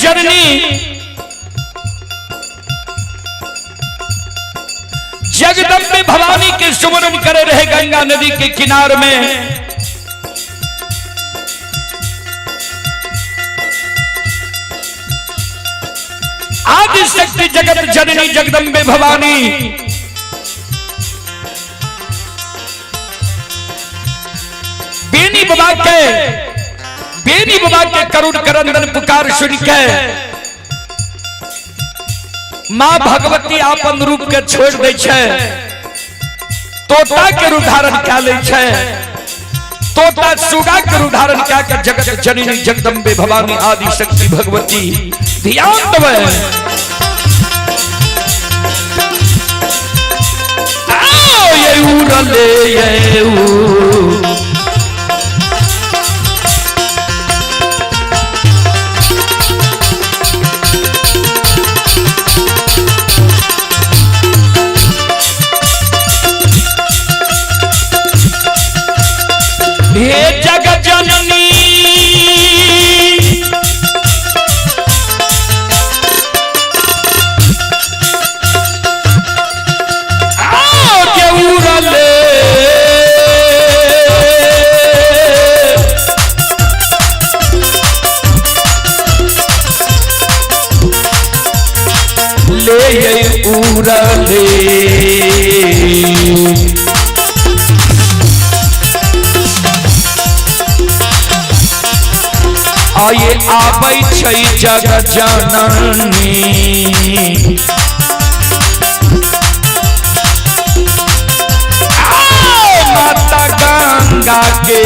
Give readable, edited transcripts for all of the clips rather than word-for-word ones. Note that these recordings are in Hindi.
जननी जगदम्बे भवानी के सुमरन करे रहे गंगा नदी के किनार में। आदि शक्ति जगत जननी जगदम्बे भवानी बेनी बाबा के करुण करंदन पुकार सुन के मां भगवती आपन रूप के छोड़ दे छे, तोता के रूप धारण क्या ले छे, तोता सुगा के रूप धारण क्या कर जगत जननी जगदम्बे भवानी आदि शक्ति भगवती ध्यान देवे। आओ ये उड़ले ये हे जगत जननी आओ के उड़ले ले उड़ले आये आबै छै जगत जननी माता गंगा के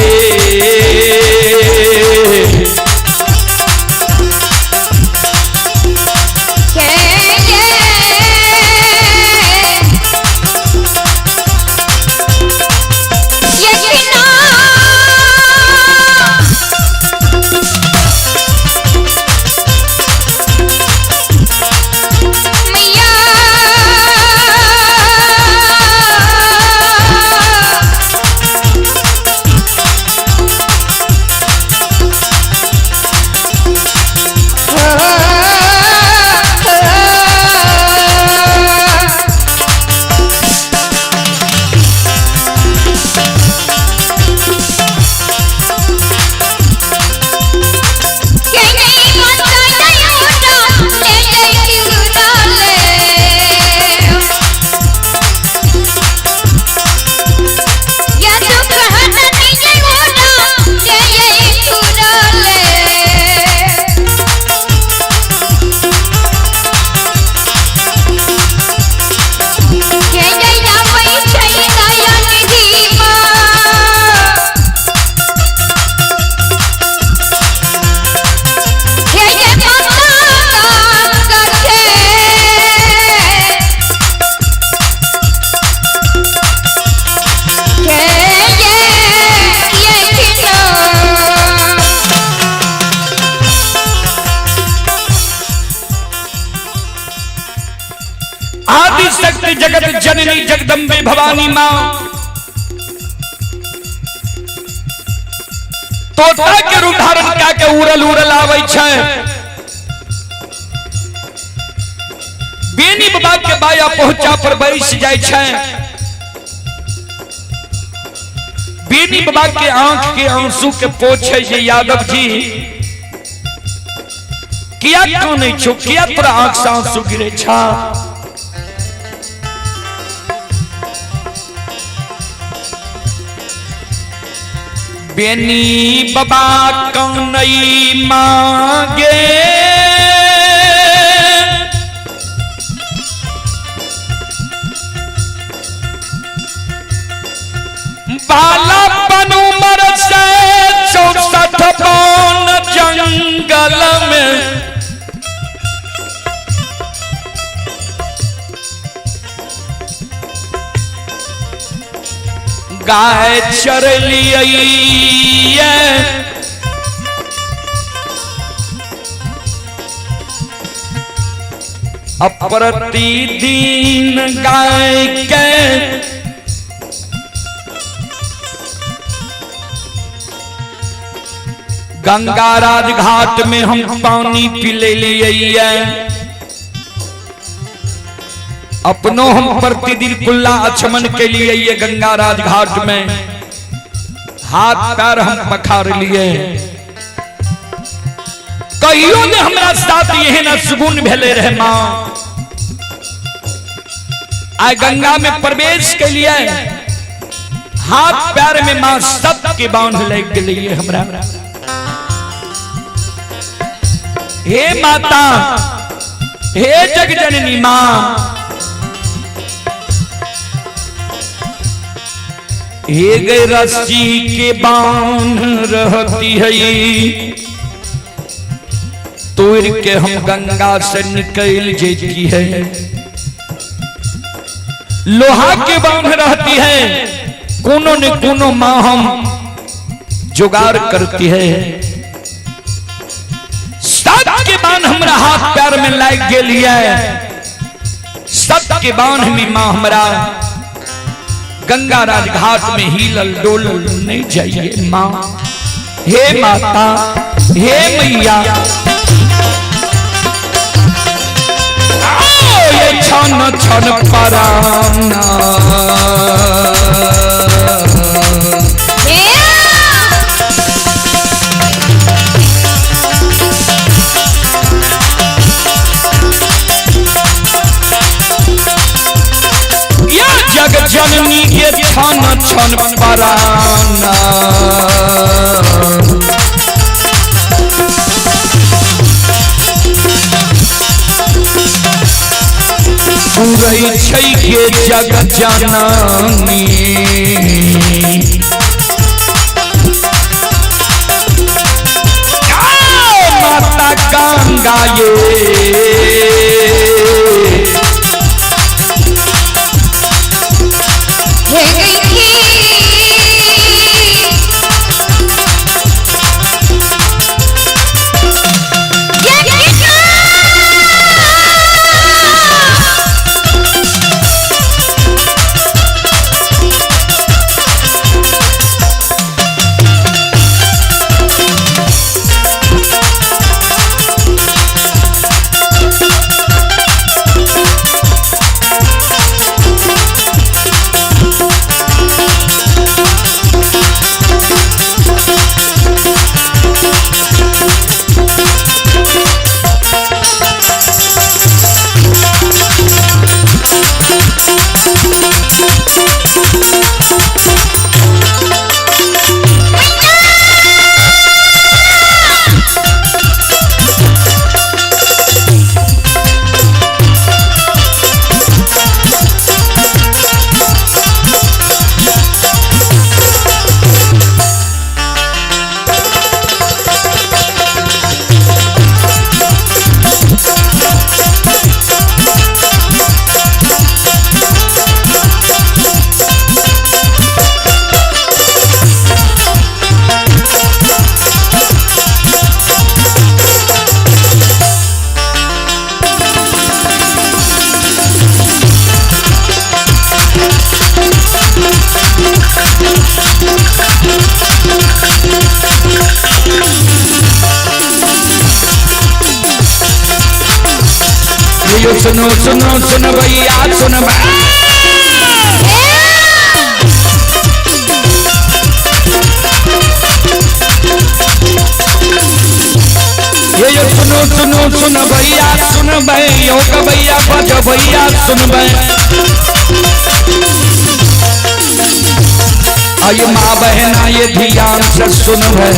आदि शक्ति जगत जननी जगदम्बे भवानी मां तोता के रूप धारण क्या के उड़ल उड़ल आवे छे। बेनी बाबा के बाया पहुंचा पर बैठ जाय छे। बेनी बाबा के आंख के आंसू के पोछे जे यादव जी किया क्यों नहीं छो, किया तोरा आंख से आंसू गिरे छा। बेनी बाबा कौनई मांगे बाला पनु मर से 64 बन जंगल में गाय चर लिये प्रतिदिन गाय के गंगाराज घाट में हम पानी पी ले लिए, अपनों हम प्रतिदिन कुल्ला आचमन के लिए ये गंगाराज घाट में हाथ पैर हम पखार लिए। कईयों ने हमारा साथ ये न सुगुन भेले रहे मां, आ गंगा में प्रवेश के लिए हाथ पैर में मां सब के बांध ले के लिए हमरा। हे माता, हे जगजननी मां, हे गए रस्सी के बांध रहती है, तोड़ के हम गंगा से निकल जेती है। लोहा के बांध रहती है, कोनो ने कोनो मां हम जुगाड़ करती है। सब के बांध हमरा हाथ पैर में लाग गेलिए, सब के बांध में मां हमरा गंगाराज घाट में हिलल डोलल नहीं जाइए मां। हे माता, हे मैया, ये छन छन पराना, जग जननी ये छन छन पराना, पूरे छै के जग जननी, माता गंगा ये सुनो सुनो सुन भैया सुन, ये सुनो सुनो सुन भैया सुन भैया का भैया बज भैया सुन भै, आये माँ बहना ये ध्यान से सुन भै।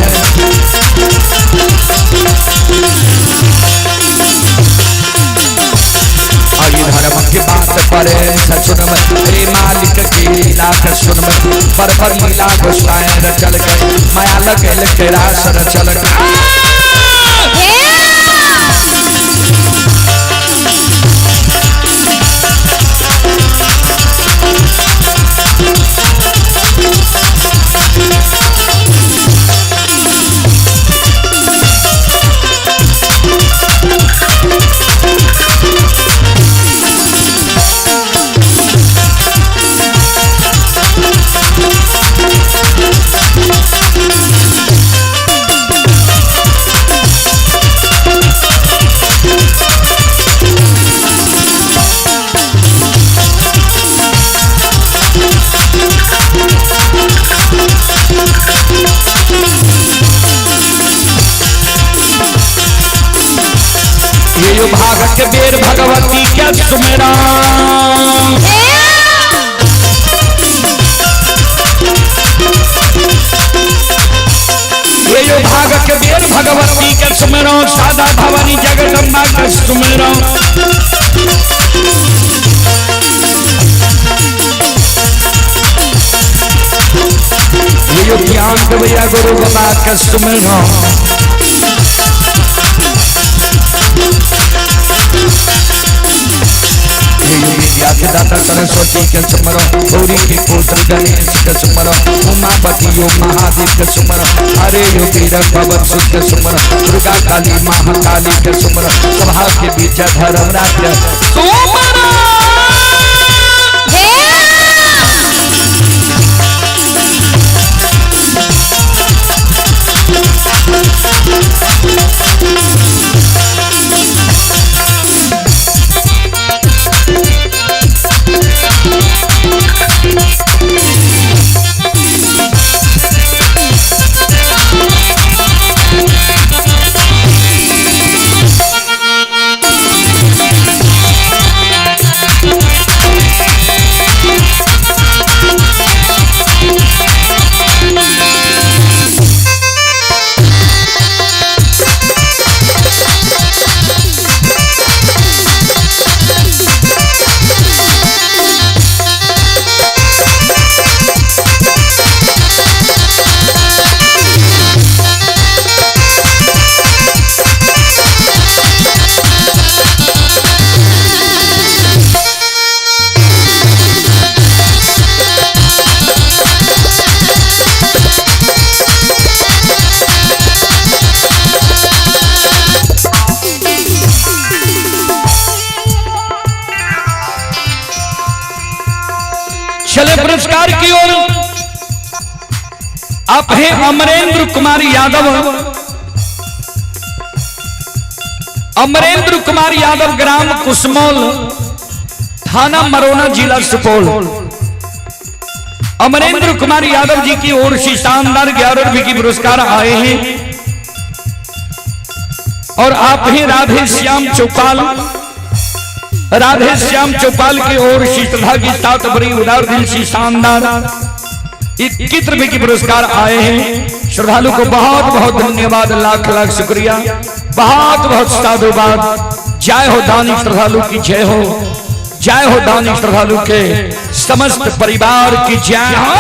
धर्म की बात पर सुन रे मालिक की लाख सुन, पर लीला गोसाए चल गए, माया लगे के रासर चल गए। के बेर भगवती के सुमेरा ये जो भाग के बेर भगवती के सुमेरो सादा भवानी जगदम्बा के सुमेरो ये जो ज्ञान के भैया गुरु बाबा के सुमेरो विद्या के दाता सरस्वती के सुमरो गौरी के पुत्र गणेश के सुमरो उमापति यो महादेव के सुमरो हरे यो वीर भवन सुख के सुमरो दुर्गा काली महाकाली के सुमरो सभा के बीच धर्मराज के सुमरो चले पुरस्कार की ओर। आप हैं अमरेंद्र कुमार यादव। अमरेंद्र कुमार यादव, ग्राम कुसमोल, थाना मरोना, जिला सुपौल। अमरेंद्र कुमार यादव जी की ओर से शानदार 11 रुपए की पुरस्कार आए हैं। और आप हैं राधे श्याम चौपाल। राधे श्याम चौपाल की ओर से श्रद्धा की 7 बड़ी उदार दिल से शानदार 21 रुपए की पुरस्कार आए हैं। श्रद्धालु को बहुत बहुत धन्यवाद, लाख लाख शुक्रिया, बहुत बहुत साधुवाद। जय हो दानी श्रद्धालु की जय हो, जय हो दानी श्रद्धालु के समस्त परिवार की जय हो।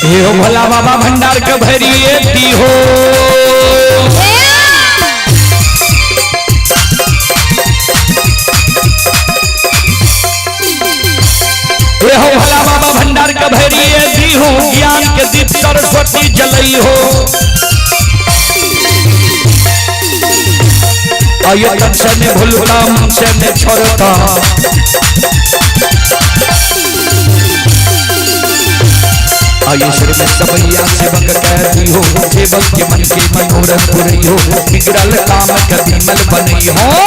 हे हो भोला बाबा भंडार के भरिए दी हो। हे हो भोला बाबा भंडार के भरिए दी हो, ज्ञान के दीप सरस्वती जलई हो। आइए तन से ने भूलता, मन से ने छोड़ता, आइए श्री में सबैया सेवक कहती हो, सेवक के मन के मनोरथ पूरी हो, बिगड़ल काम कभी मल बनी हो।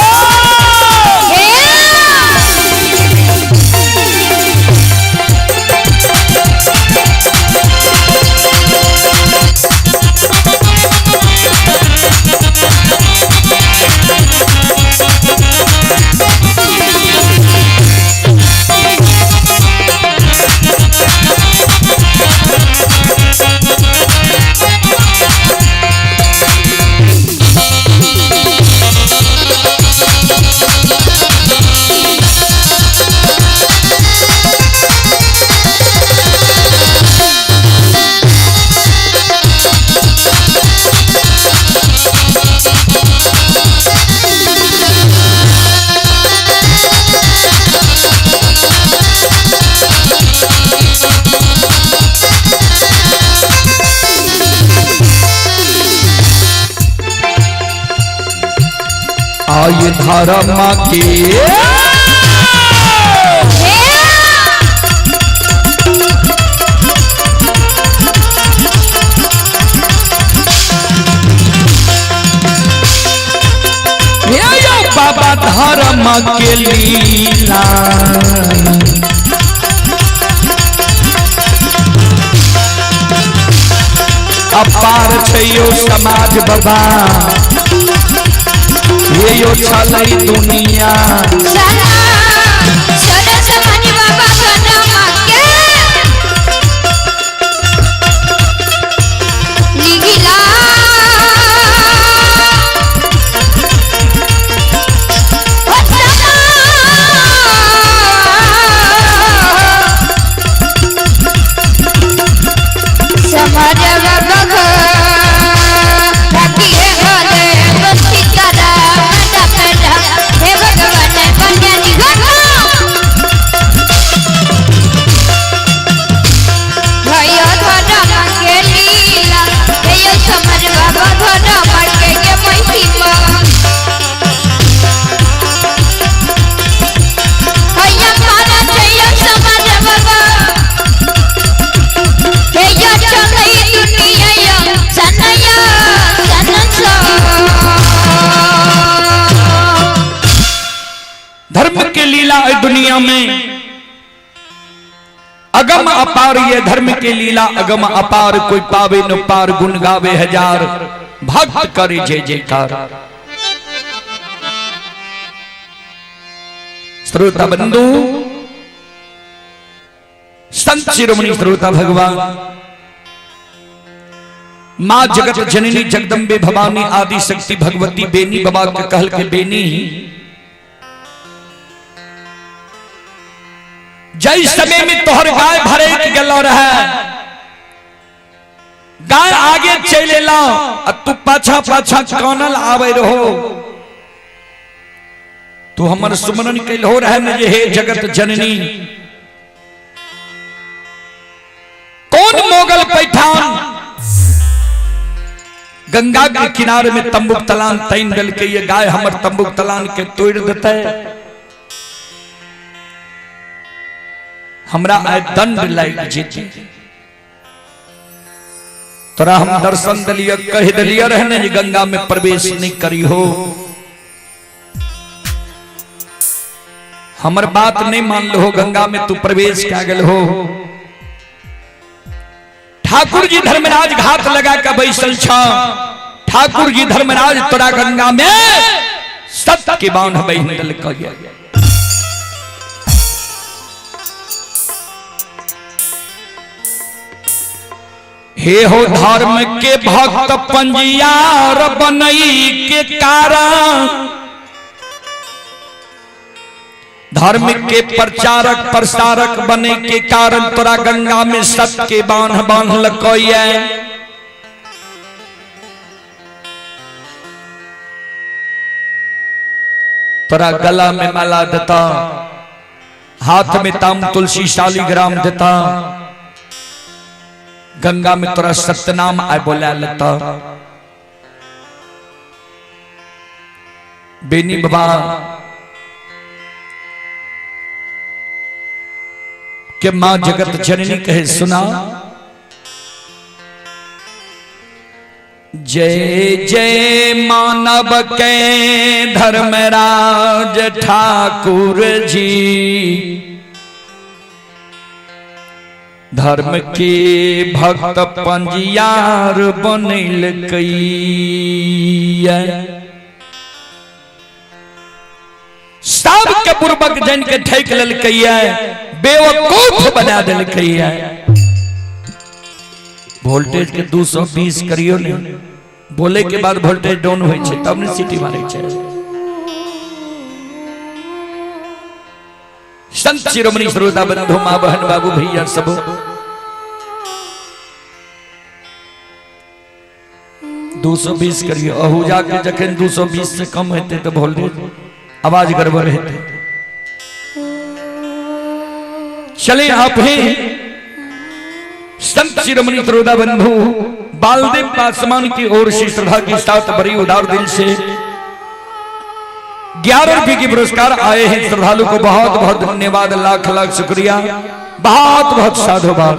आय धर्म के बाबा धर्म के लीला अपार छै यो समाज बाबा ये यो छलै दुनिया दुनिया में अगम अपार, ये धर्म के लीला अगम अपार, कोई पावे न पार, गुण गावे हजार, भक्त करे जय जयकार। श्रोता बंधु, संत शिरोमणि श्रोता भगवान मां जगत जननी जगदम्बे भवानी आदि शक्ति भगवती बेनी बाबा के कहल के बेनी जय समय में तोहर गाय भरे के गलो रहे, गाय आगे चले ला तू पाछा पाछा कानल आवे रहो, तू हमर सुमरन कैल हो रहे न हे जगत जननी। कौन मोगल पैठान गंगा के किनारे में तंबुक तलान तैन गल के ये गाय हमर तंबुक तलान के तोड़ देते, हमरा आय दंड लायक जीती। तोरा हम दर्शन दलिया कह दलिया रहने जी गंगा में प्रवेश नहीं करी हो, हमर बात नहीं मान लो हो, गंगा में तू प्रवेश क्या गल हो। ठाकुर जी धर्मराज घाट लगा के बैसल छा, ठाकुर जी धर्मराज तोरा गंगा में सत्य के बांध बहिंदल कहिया। हे हो धर्म के भक्त पंजियार बनई के कारण, धर्म के प्रचारक प्रसारक बने के कारण तोरा गंगा में सत्य के बांध बांधल कहिए। तोरा गला में माला देता, हाथ में ताम तुलसी शालिग्राम देता, गंगा में तोरा सत्यनाम आय बोला लेता। बेनी बाबा के मां जगत जननी कहे सुना, जय जय मानव के धर्मराज ठाकुर जी, धर्म के भक्त पंजियार बनल कई, सब के पूर्वक जन के ठेक लेल कई, बेवकूफ बना दिल कई। वोल्टेज के 220 करियो ने, बोले के बाद वोल्टेज डाउन होय छे तब ने सीटी मारे छे। संत शिरोमणि श्रोता बंधु मां बहन बाबू भैया सब, दो 220 करियो, अहू जाके जखन 220 से कम हेते तो वोल्टेज आवाज गड़बड़ हेते। चले आप हैं संत शिरोमणि श्रोता बंधु बालदेव पासवान की ओर से श्रद्धा के साथ बड़ी उदार दिल से 11 रुपए की पुरस्कार आए हैं श्रद्धालु को बहुत बहुत धन्यवाद, लाख लाख शुक्रिया, बहुत बहुत साधुवाद।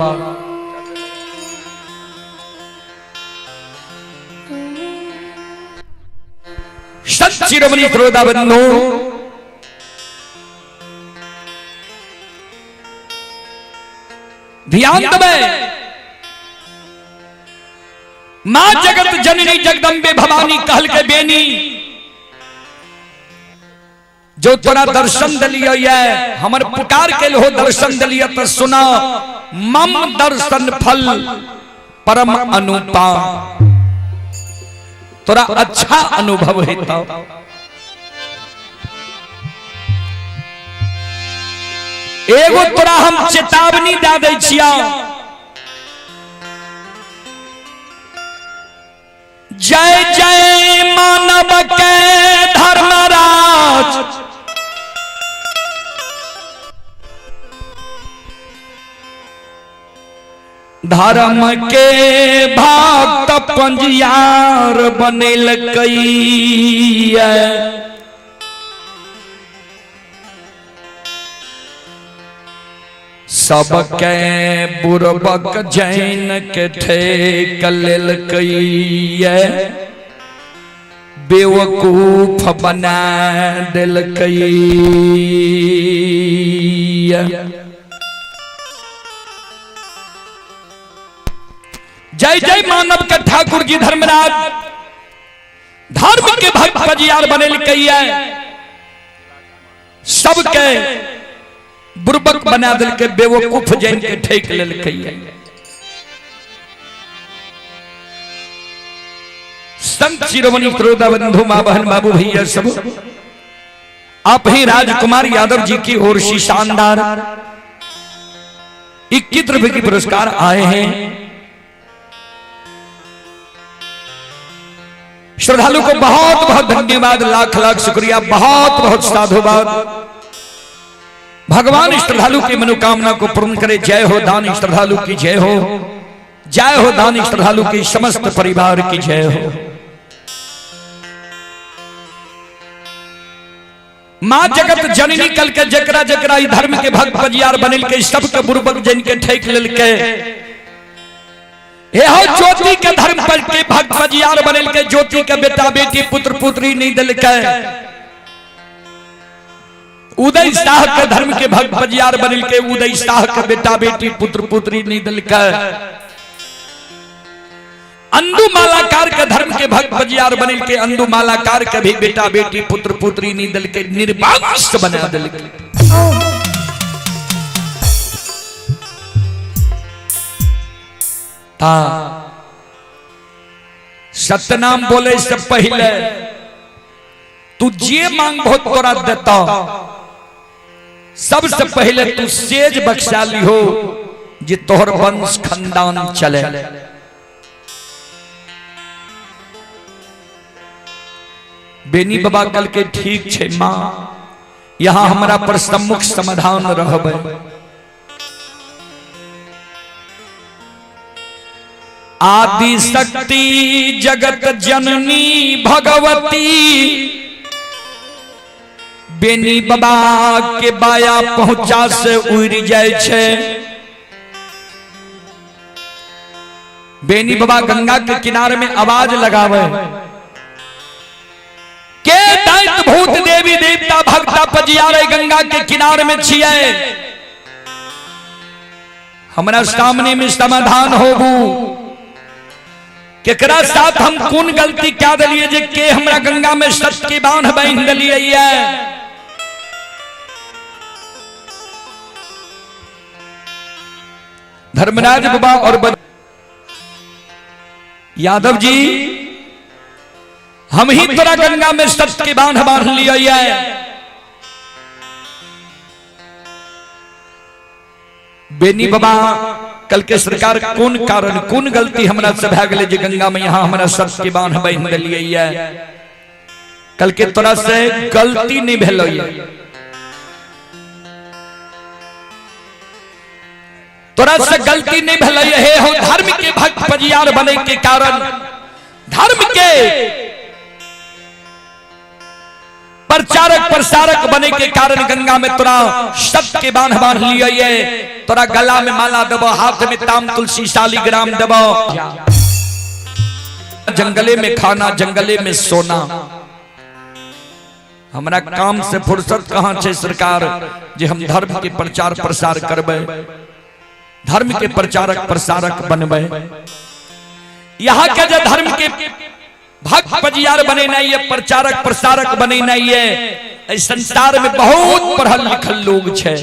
संत शिरोमणि श्रोता बंधु, ध्यान में मां जगत जननी जगदम्बे भवानी कहल के बेनी, जो तोरा दर्शन दिलिया हमर पुकार के लो दर्शन दिलिया तो सुना, मम दर्शन फल परम अनुपा, तोरा अच्छा अनुभव हेता। एगो तोरा हम चेतावनी दे दै छिया, जय जय मानव के धर्मराज, धर्म के भक्त पंजियार बनेल कई, सबके बुरबक जैन के ठेक लेल कई, बेवकूफ बना दिल कई। जय जय मानव के ठाकुर जी धर्मराज, धर्म के भक्त पंजियार बनेल कई, सबके बुरबक बना दिल के, बेवकूफ जैन के ठेक लेल कई। संत शिरोमणि श्रोता बंधु, मां बहन बाबू भैया सब, आप ही राजकुमार यादव जी की ओर से शानदार 21 रुपए की पुरस्कार आए हैं। श्रद्धालु को बहुत बहुत धन्यवाद, लाख लाख शुक्रिया, बहुत बहुत साधुवाद। भगवान श्रद्धालु की मनोकामना को पूर्ण करे। जय हो दानी श्रद्धालु की जय हो, जय हो दानी श्रद्धालु की समस्त परिवार की जय हो। मां जगत जननी कल के जकरा जकरा धर्म के भक्त पंजियार बनिल के, सबके बुरबक जन के ठेक लेल के, हे हो ज्योति के धर्म पर के भक्त पंजियार बनिल के, ज्योति के बेटा बेटी पुत्र पुत्री नहीं दिल के, उदय शाह के धर्म के भक्त पंजियार बनिल के, उदय शाह के बेटा बेटी पुत्र पुत्री नहीं दिल के, अंधु मालाकार के धर्म के भक्त पंजियार बनिल के, अंधु मालाकार के भी बेटा बेटी पुत्र पुत्री नहीं दिल के, निर्वांश बना दिल के। सत्यनाम बोले से पहले तू जे मांग बहुत तोरा देता, सबसे पहले तू सेज बख्शा ली हो, जे तोहर वंश खानदान चले। बेनी बाबा कल के ठीक छे मां, यहां हमारा पर सम्मुख समाधान रहबे। आदि शक्ति जगत जननी भगवती, बेनी बाबा के बाया पहुंचा से उड़ जाए छे। बेनी बाबा गंगा के किनारे में आवाज लगावे के दैत भूत देवी देवता भक्ता पंजियार गंगा के किनारे में छिए, हमारा सामने में समाधान होबू। केकरा साथ हम कौन गलती क्या दिलिए जे के हमरा गंगा में सत की बांध बांध दिलिए। धर्मराज बाबा और यादव जी, हम ही तोरा गंगा में सत की बांध बांध लिया। बेनी बाबा कल के सरकार कौन कारण कौन गलती हमरा से भा गले जे गंगा में यहाँ हमरा सत की बांध बांध दिलिए। कल के तोरा से गलती नहीं भेल, तोरा से गलती नहीं भेल। हे हो धर्म के भक्त पंजियार बने के कारण, धर्म के प्रचारक प्रसारक बने के कारण गंगा में तोरा शब्द के बांध बांध लिया ये तोरा गला में माला देबो, हाथ में ताम तुलसी शालिग्राम देबो। जंगले में खाना, जंगले में सोना। हमारा काम से फुर्सत कहाँ छे सरकार जे हम धर्म के प्रचार प्रसार करबे, धर्म के प्रचारक प्रसारक बनबे। यहाँ के जो धर्म के भक्त पजियार बने नहीं है, प्रचारक प्रसारक बने नहीं है। इस संसार में बहुत पढ़ल लिखल लोग छे,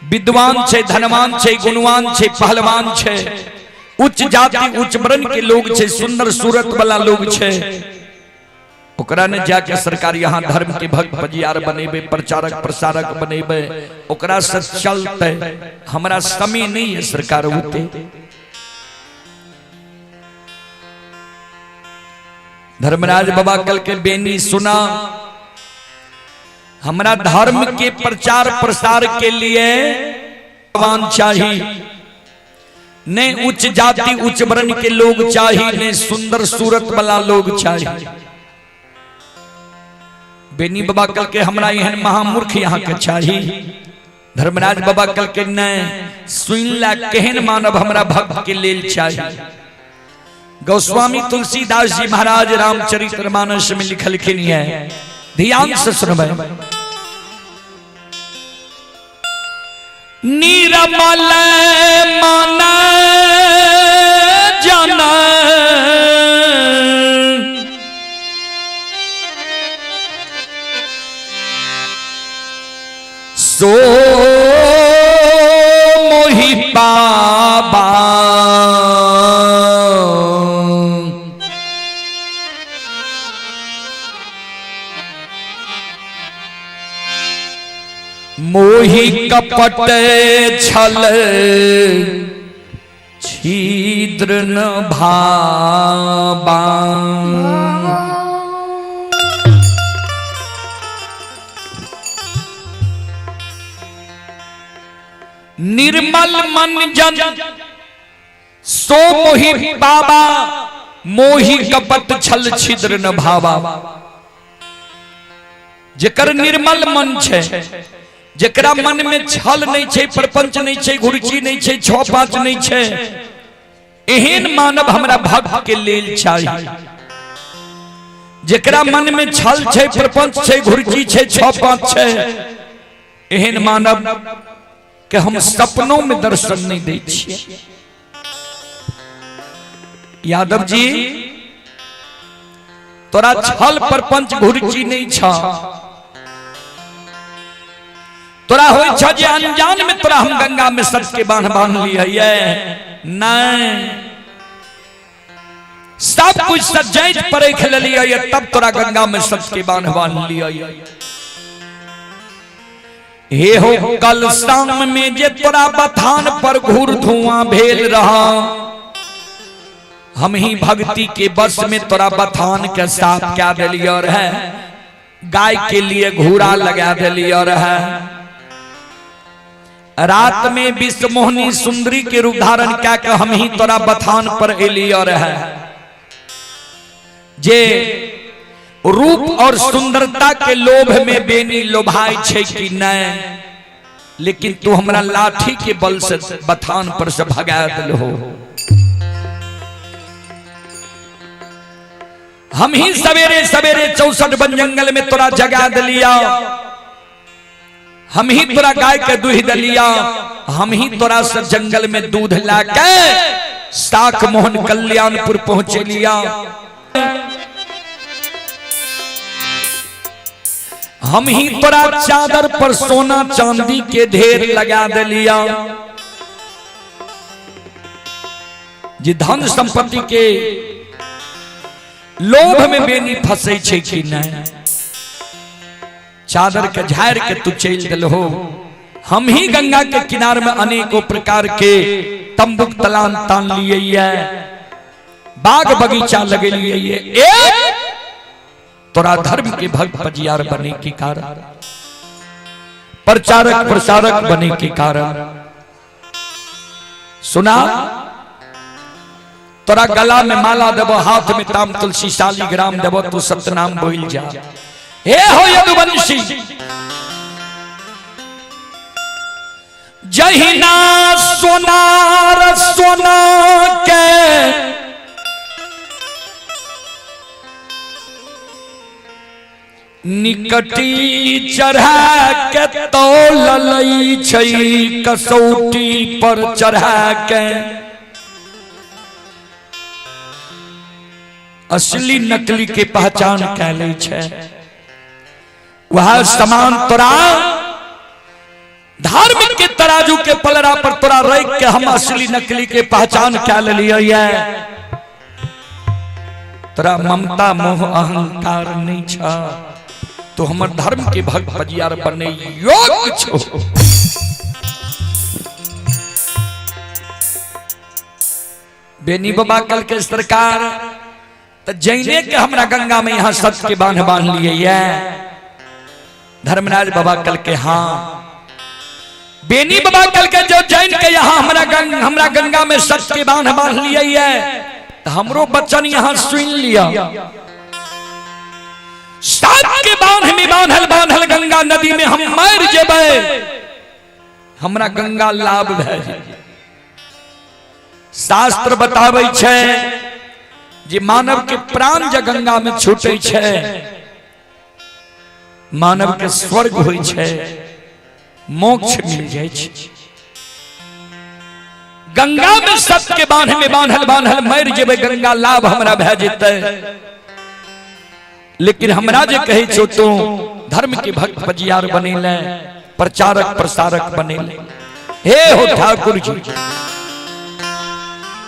विद्वान छे, धनवान छे, गुणवान छे, पहलवान छे, उच्च जाति उच्च वर्ण के लोग छे, सुंदर सूरत वाला लोग छे। ओकरा ने जाके सरकार यहाँ धर्म के भक्त पजियार बनेबे, प्रचारक प्रसारक बनेबे, ओकरा से चलते। हमारा समय नहीं है सरकार होते। धर्मराज बाबा कल के बेनी सुना, हमारा धर्म के प्रचार प्रसार के लिए भगवान चाहिए, ने उच्च जाति उच्च वर्ण के लोग चाहिए, ने सुंदर सूरत वाला लोग चाहिए। बेनी बाबा कल के हमरा यहन महामूर्ख यहाँ के चाहिए। धर्मराज बाबा कल के न सुन ला केहन मानव हमरा भक्त के लेल चाहिए। गोस्वामी तुलसीदास जी महाराज रामचरितमानस में लिखलखिन है, ध्यान से सुनबे। निर्मल मन जन सो मोहि पाबा, मोहि कपट छल छिद्र न भाबा। निर्मल मन जन सो मोहि पाबा, मोहि कपट छल छिद्र न भाबा। जेकर निर्मल मन छे, जेकरा मन में छल नहीं छे, प्रपंच नहीं छे, घुरची नहीं छे, छो पांच नहीं छे, एहन मानव हमरा भक्त के लेल चाहिए। जेकरा मन में छल छे, प्रपंच छे, घुरची छे, छो पांच छे, एहन मानव कि हम सपनों में दर्शन नहीं दे छिए। यादव जी तोरा छल प्रपंच घुरची नहीं छा, तोरा होय छ जे अनजान में तोरा हम गंगा में सबके बांध बांध लिया नहीं, सब कुछ सजैत परख लिया तब तोरा गंगा में सबके बांध बांध लिया। हे हो कल शाम में जे तोरा बथान पर घूर धुआं भेल रहा, हम ही भक्ति के बस में तोरा बथान के साफ क्या दिलिया है, गाय के लिए घूरा लगा दिलिया है। रात में विश्व मोहनी सुंदरी के रूप धारण क्या कर हम ही तोरा बथान पर एलिया है। जे रूप और सुंदरता के लोभ में बेनी लोभाई छे कि नहीं, लेकिन तू हमरा लाठी के बल से बथान पर से भगा दिल हो। हम ही सवेरे सवेरे 64 वन जंगल में तोरा जगा दिलिया, हम ही तोरा गाय के दूध दिलिया, हम ही तोरा से जंगल में दूध लाके साख मोहन कल्याणपुर पहुंचे लिया। हम ही तोरा चादर पर सोना चांदी के ढेर लगा दिलिया। जे धन संपत्ति के लोभ में बेनी फंसे छे कि नहीं, चादर के झाड़ के तू चल दिल हो। हम ही गंगा के किनार में अनेकों प्रकार के तंबुक तलान तान लिए, बाग बगीचा लगे लिए, तोरा धर्म के भक्त पजियार बने के कारण, प्रचारक प्रसारक बने के कारण सुना। तोरा गला में माला देबो, हाथ में ताम तुलसी शालिग्राम देबो, तू सतनाम बोल जा। हे हो यदुवंशी जहिना सोनार सोना के निकटी चढ़ा के तौलई छई कसौटी पर चढ़ा के असली नकली के पहचान कैले छे वह समान तोरा धार्मिक के तराजू के पलड़ा पर तोरा रख के हम असली नकली के पहचान कैल लिए तोरा ममता मोह अहंकार नहीं छा तो हमर धर्म के भक्त भजियार बने योग्य छो। बेनी बाबा कल के सरकार तो जैने के हमरा गंगा में यहाँ सत्य के बांध लिए धर्मराज बाबा कल के हाँ बेनी बाबा कल के जो जैन के यहाँ हमरा गंगा में सत्य के बांध लिए तो हमरो बच्चन यहाँ सुन लिया सात के बांध में बांधल गंगा नदी में हम मर जेबे हमरा गंगा लाभ भे शास्त्र बताबै छे जे मानव के प्राण जे गंगा में छूटे छे मानव के स्वर्ग होय छे मोक्ष मिल जाय छे। गंगा में सत्य के बांध में बांधल मर जेबे गंगा लाभ हमरा भे जेते लेकिन हमरा जे कहे छो तो धर्म के भक्त भजियार बनेले प्रचारक प्रसारक बनेले। हे हो ठाकुर जी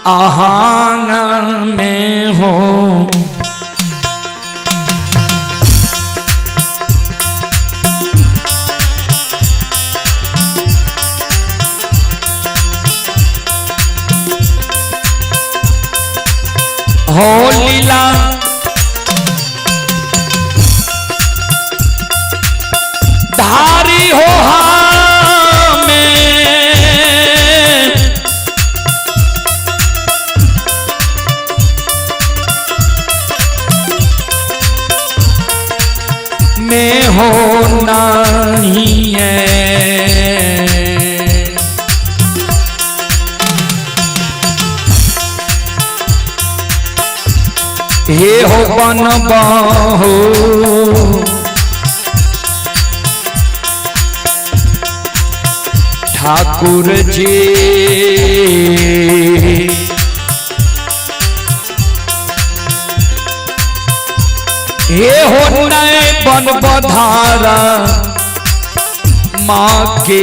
आहांग में हो हो लीला धारी हो में हो नहीं है हे हो बन बाहो ठाकुर जी हे हो नए बन बधारा माँ के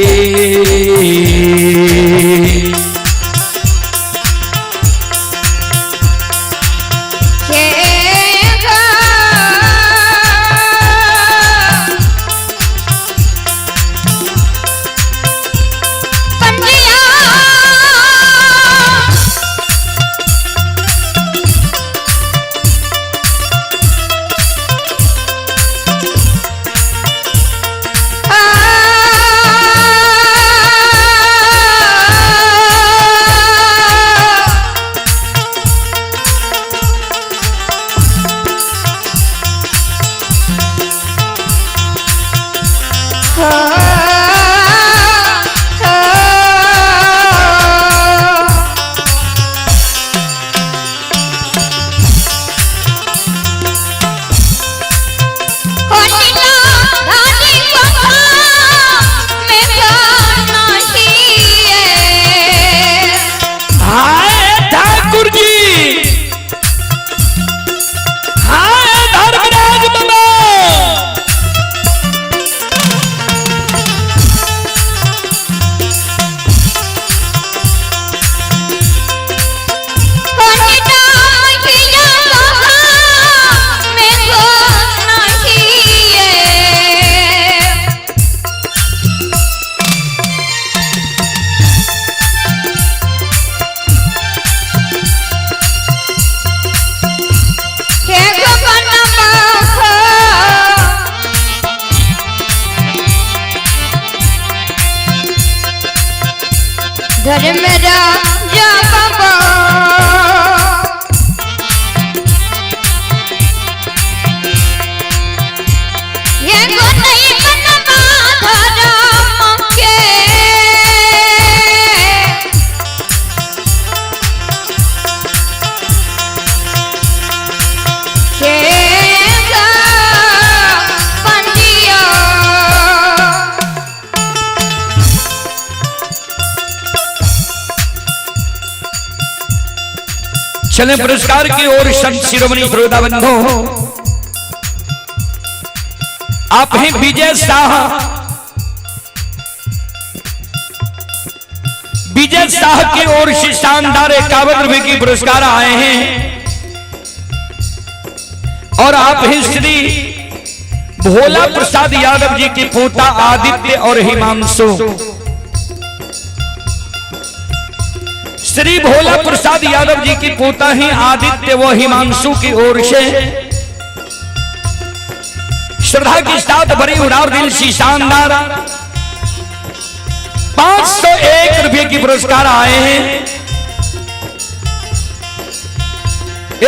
चले पुरस्कार की ओर संत शिरोमणि श्रोता बंधु आप हैं विजय शाह। विजय शाह की ओर से शानदार 51 रुपए की पुरस्कार आए हैं और आप हैं श्री भोला प्रसाद यादव जी के पोता आदित्य और हिमांशु। श्री भोला प्रसाद यादव जी की पोता ही आदित्य व हिमांशु की ओर से श्रद्धा की साथ भरी उदार दिल सी शानदार 501 रुपये की पुरस्कार आए हैं।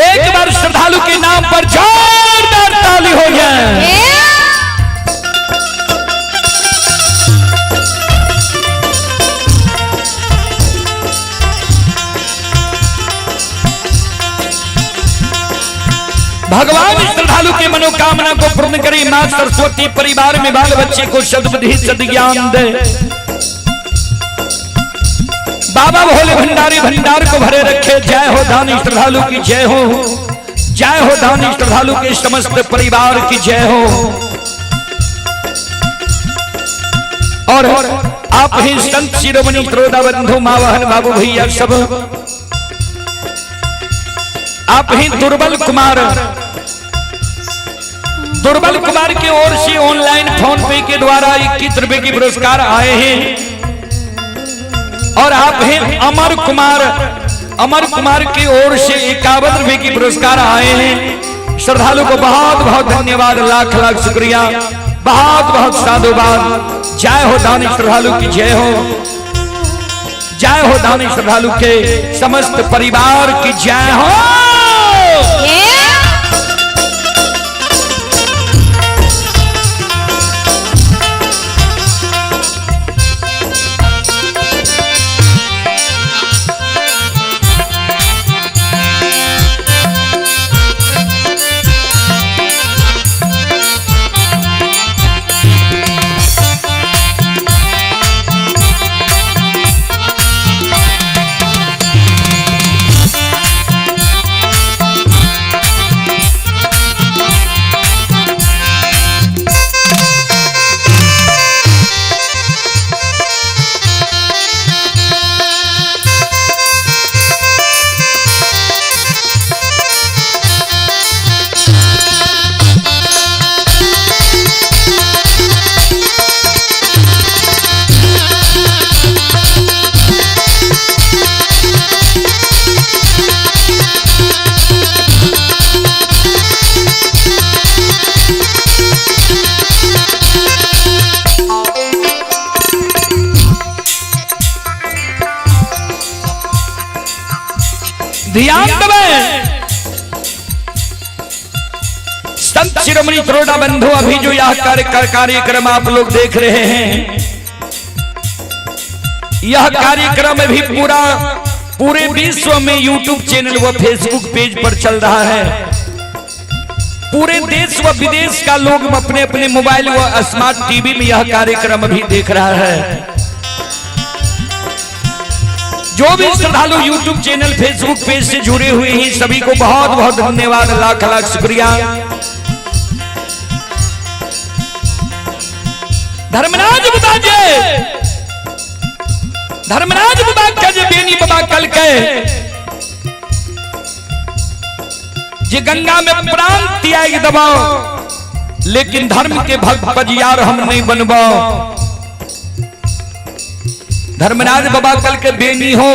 एक बार श्रद्धालु के नाम पर जोरदार ताली हो जाए। भगवान श्रद्धालु के मनोकामना को पूर्ण करे। मां सरस्वती परिवार में बाल बच्चे को सद्बुद्धि सद्ज्ञान दे। बाबा भोले भंडारी भंडार को भरे रखे। जय हो दानी श्रद्धालु की जय हो। जय हो दानी श्रद्धालु के समस्त परिवार की जय हो। और आप ही संत शिरोमणि श्रोता बंधु मावहन बाबू भैया सब आप ही दुर्बल कुमार की ओर से ऑनलाइन फोन पे के द्वारा 21 रुपए की पुरस्कार आए हैं। और आप हैं अमर कुमार की ओर से 51 रुपए की पुरस्कार आए हैं। श्रद्धालु को बहुत बहुत धन्यवाद, लाख लाख शुक्रिया, बहुत बहुत साधुवाद। जय हो दानी श्रद्धालु की जय हो। जय हो दानी श्रद्धालु के समस्त परिवार की जय हो। ध्यान दें संत शिरोमणि श्रोता बंधु, अभी जो यह कार्यक्रम आप लोग देख रहे हैं, यह कार्यक्रम भी पूरे विश्व में यूट्यूब चैनल व फेसबुक पेज पर चल रहा है। पूरे देश व विदेश का लोग अपने अपने मोबाइल व स्मार्ट टीवी में यह कार्यक्रम भी देख रहा है। जो भी श्रद्धालु यूट्यूब चैनल फेसबुक पेज से जुड़े हुए हैं सभी को बहुत बहुत धन्यवाद, लाख लाख शुक्रिया। धर्मराज बाबा का जो बेनी बाबा कल के जे गंगा में प्राण त्याग दबाओ लेकिन धर्म के भक्त बजियार हम नहीं बनवाओ। धर्मराज बाबा कल के बेनी हो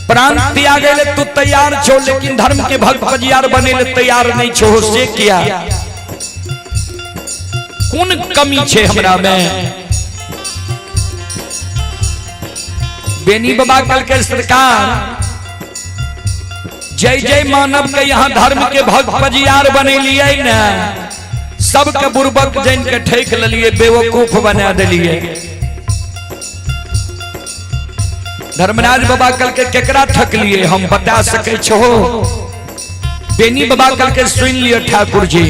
प्राण त्याग ले तू तैयार छो लेकिन धर्म के भक्त बजियार बने ले तैयार नहीं छो। से किया कौन कमी छे हमरा में। बेनी बाबा कल के सरकार जय जय मानव के यहाँ धर्म के भक्त बजियार बने लिए ना, सबके बुर्बक जैन के ठेक लिए, बेवकूफ बना दिलिए। धर्मराज बाबा कल के केकरा ठक लिए हम बता सके छो। बेनी बाबा कल के सुन लिए ठाकुर जी।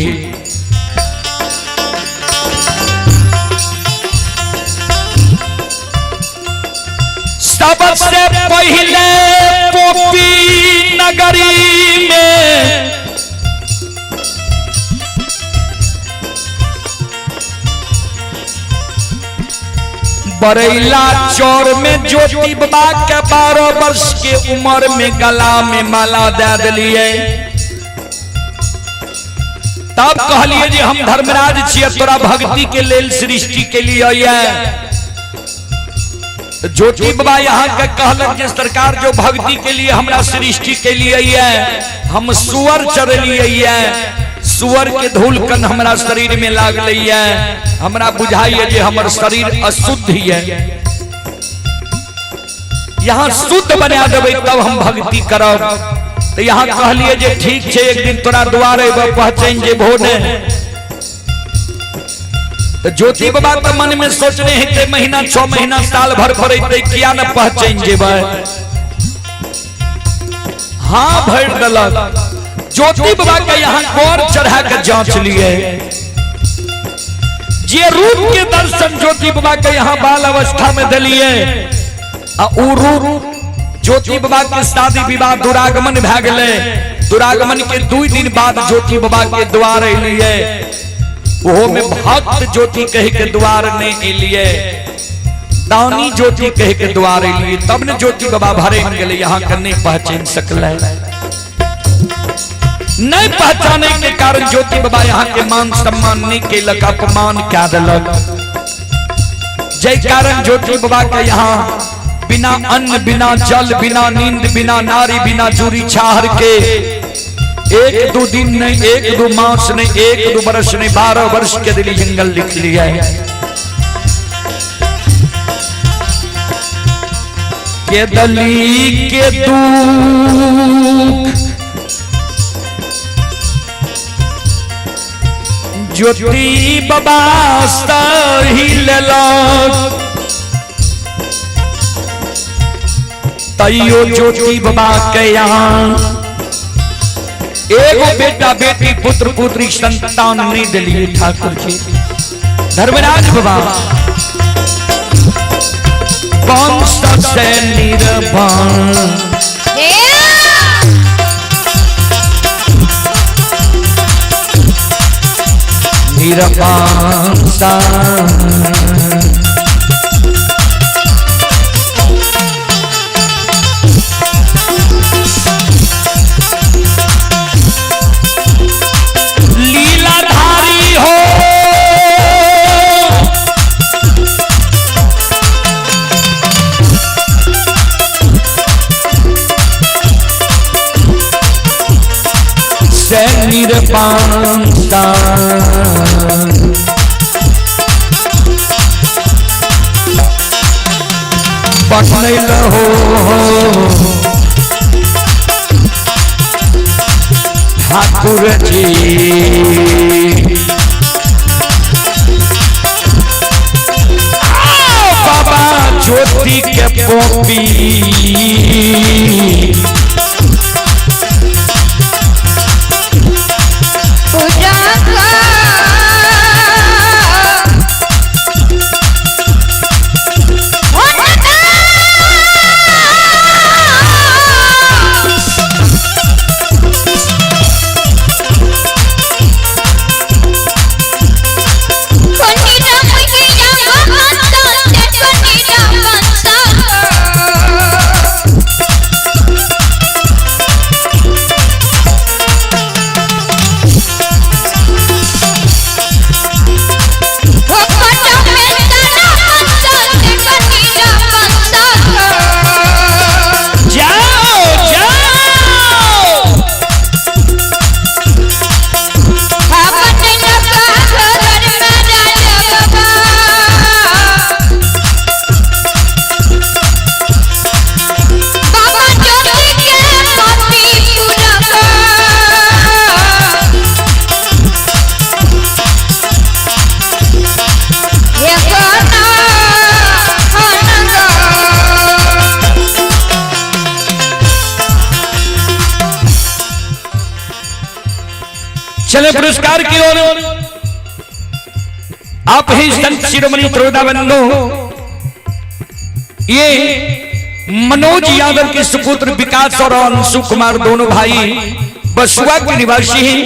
सबसे पहले गोपी नगरी में बरैला चौर में ज्योति बाबा के 12 वर्ष के उम्र में गला में माला दे दिलिए। तब कहलिए जी हम धर्मराज छियै, तोरा भक्ति के लेल सृष्टि के लिए आइए। ज्योति बाबा यहाँ के कहलक जे सरकार जो भक्ति के लिए हमरा सृष्टि के लिए आइए, हम सुअर चरलिए, सुअर के धूल कन हमरा शरीर में लागल है, हमरा बुझाइए जे हमर शरीर अशुद्ध है, यहाँ शुद्ध बना देबै तब हम भक्ति करब। तो यहाँ कहलिए जे ठीक है, एक दिन तोरा द्वारे पहचान जेबो ने। तो ज्योति बाबा तो मन में सोचने हैं महीना 6 महीना साल भर पर किया न पहचान जेबै। हाँ भर दलक ज्योति बाबा के यहाँ गौर चढ़ा के जांच लिए, जे रूप के दर्शन ज्योति बाबा के यहाँ बाल अवस्था में दिलिए। रूप ज्योति बाबा के शादी विवाह दुरागमन भए गेले, दुरागमन के 2 दिन बाद ज्योति बाबा के द्वार एलिए, ओहो में भक्त ज्योति कह के द्वार ने एलिए, दानी ज्योति कह के द्वार एलिए, तब ने ज्योति बाबा भरे गेले। यहाँ के नहीं पहचान सकल, नहीं पहचाने के कारण ज्योति बाबा यहाँ के मान सम्मान नहीं केलक, अपमान क्या दिलक। जय कारण ज्योति बाबा के यहाँ बिना अन्न बिना जल बिना नींद बिना नारी बिना जूरी छाहर के 1-2 दिन नहीं, 1-2 मास नहीं, 1-2 वर्ष नहीं, 12 वर्ष के दिल्ली जंगल लिख लिया है। के दली के दुख ज्योति बाबा सही लेलक, तैयो ज्योति बाबा के यहाँ एगो बेटा बेटी पुत्र पुत्री संतान नहीं दिलिए। ठाकुर जी धर्मराज बाबा वंश से निर्वाण, निर्वाण निरपांता पठनैल हो ठाकुर जी, बाबा ज्योति के पोपी चले पुरस्कार की ओर। आप ही संत शिरोमणि त्रोदा बंधु, ये मनोज यादव के सुपुत्र विकास और अंशु कुमार दोनों भाई बसुआ के निवासी हैं।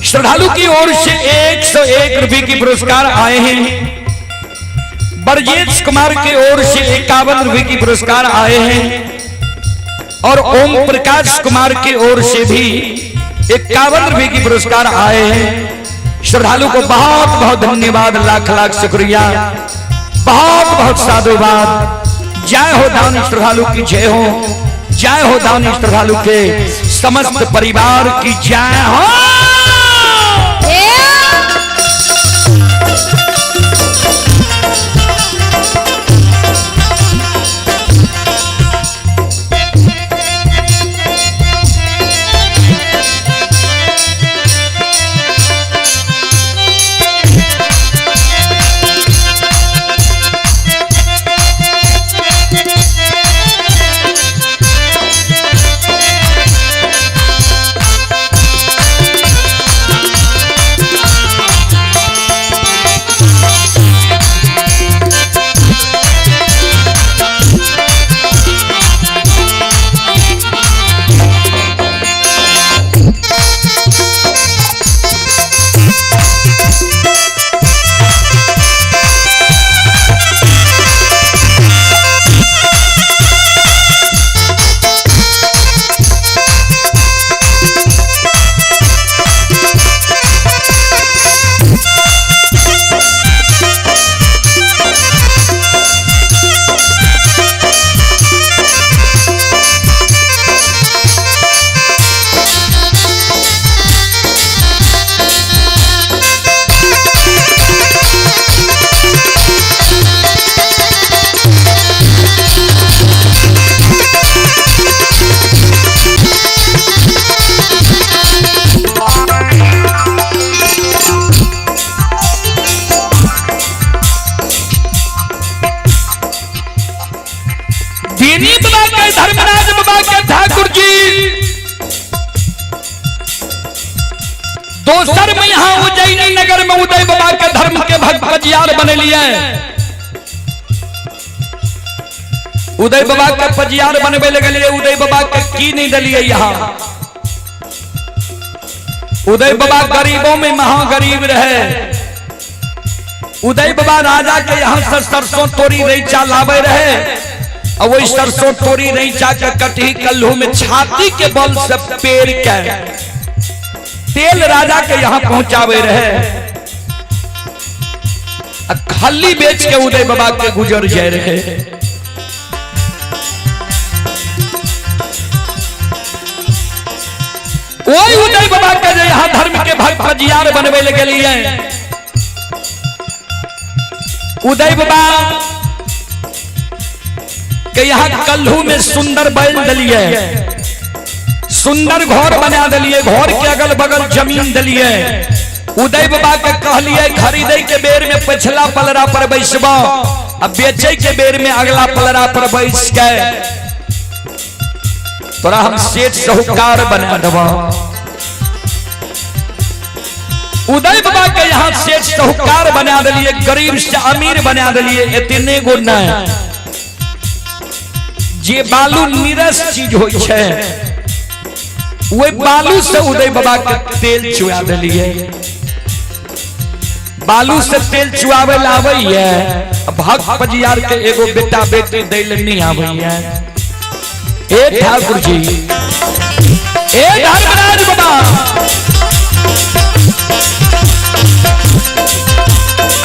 श्रद्धालु की ओर से 101 रुपए की पुरस्कार आए हैं। ब्रजेश कुमार की ओर से 51 रुपए की पुरस्कार आए हैं और ओम प्रकाश कुमार की ओर से भी 51 रुपए की पुरस्कार आए हैं। श्रद्धालु को बहुत बहुत धन्यवाद, लाख लाख शुक्रिया, बहुत बहुत साधुवाद। जय हो दानी श्रद्धालु की जय हो, जय हो दानी श्रद्धालु के समस्त परिवार की जय हो। धर्मराज बाबा के ठाकुर जी दोसर में यहाँ उज्जैनी नगर में उदय बाबा के धर्म के भक्त पजियार बने लिए। उदय बाबा के पजियार बनवे लगे, उदय बाबा के की नहीं दलिए। यहाँ उदय बाबा गरीबों में महागरीब रहे। उदय बाबा राजा के यहाँ से सरसों तोरी रईचा लावे रहे और वही सरसों तोरी रईचा के कटही कल्लू में छाती के बल से पेड़ के तेल राजा के यहाँ पहुंचावे रहे। खल्ली बेच के उदय बाबा के गुजर जाए रहे। वही उदय बाबा के यहाँ धर्म के भक्त पजियार बनवे लगे लिए। उदय बाबा के यहाँ कल्हू में सुंदर बैल दलिए, सुंदर घर बना दिलिए, घर के अगल बगल जमीन दिलिए। उदय बाबा के कहलिए खरीदे के बेर में पिछला पलरा पर बैसबो, अब बेचे के बेर में अगला पलरा पर बैस के तोरा हम सेठ साहूकार बना देबो। उदय बाबा के यहाँ सेठ साहूकार बना दिलिए, गरीब से अमीर बना दिलिए। इतने गो नहीं, जे बालू निरस चीज हो छे वो बालू से उदय बाबा के तेल चुआ दिलिए। बालू से तेल चुआवे लावैया, भक्त पजियार के एगो बेटा बेटी दैल नहीं आवैया। ए ठाकुर जी, ए धर्मराज बाबा,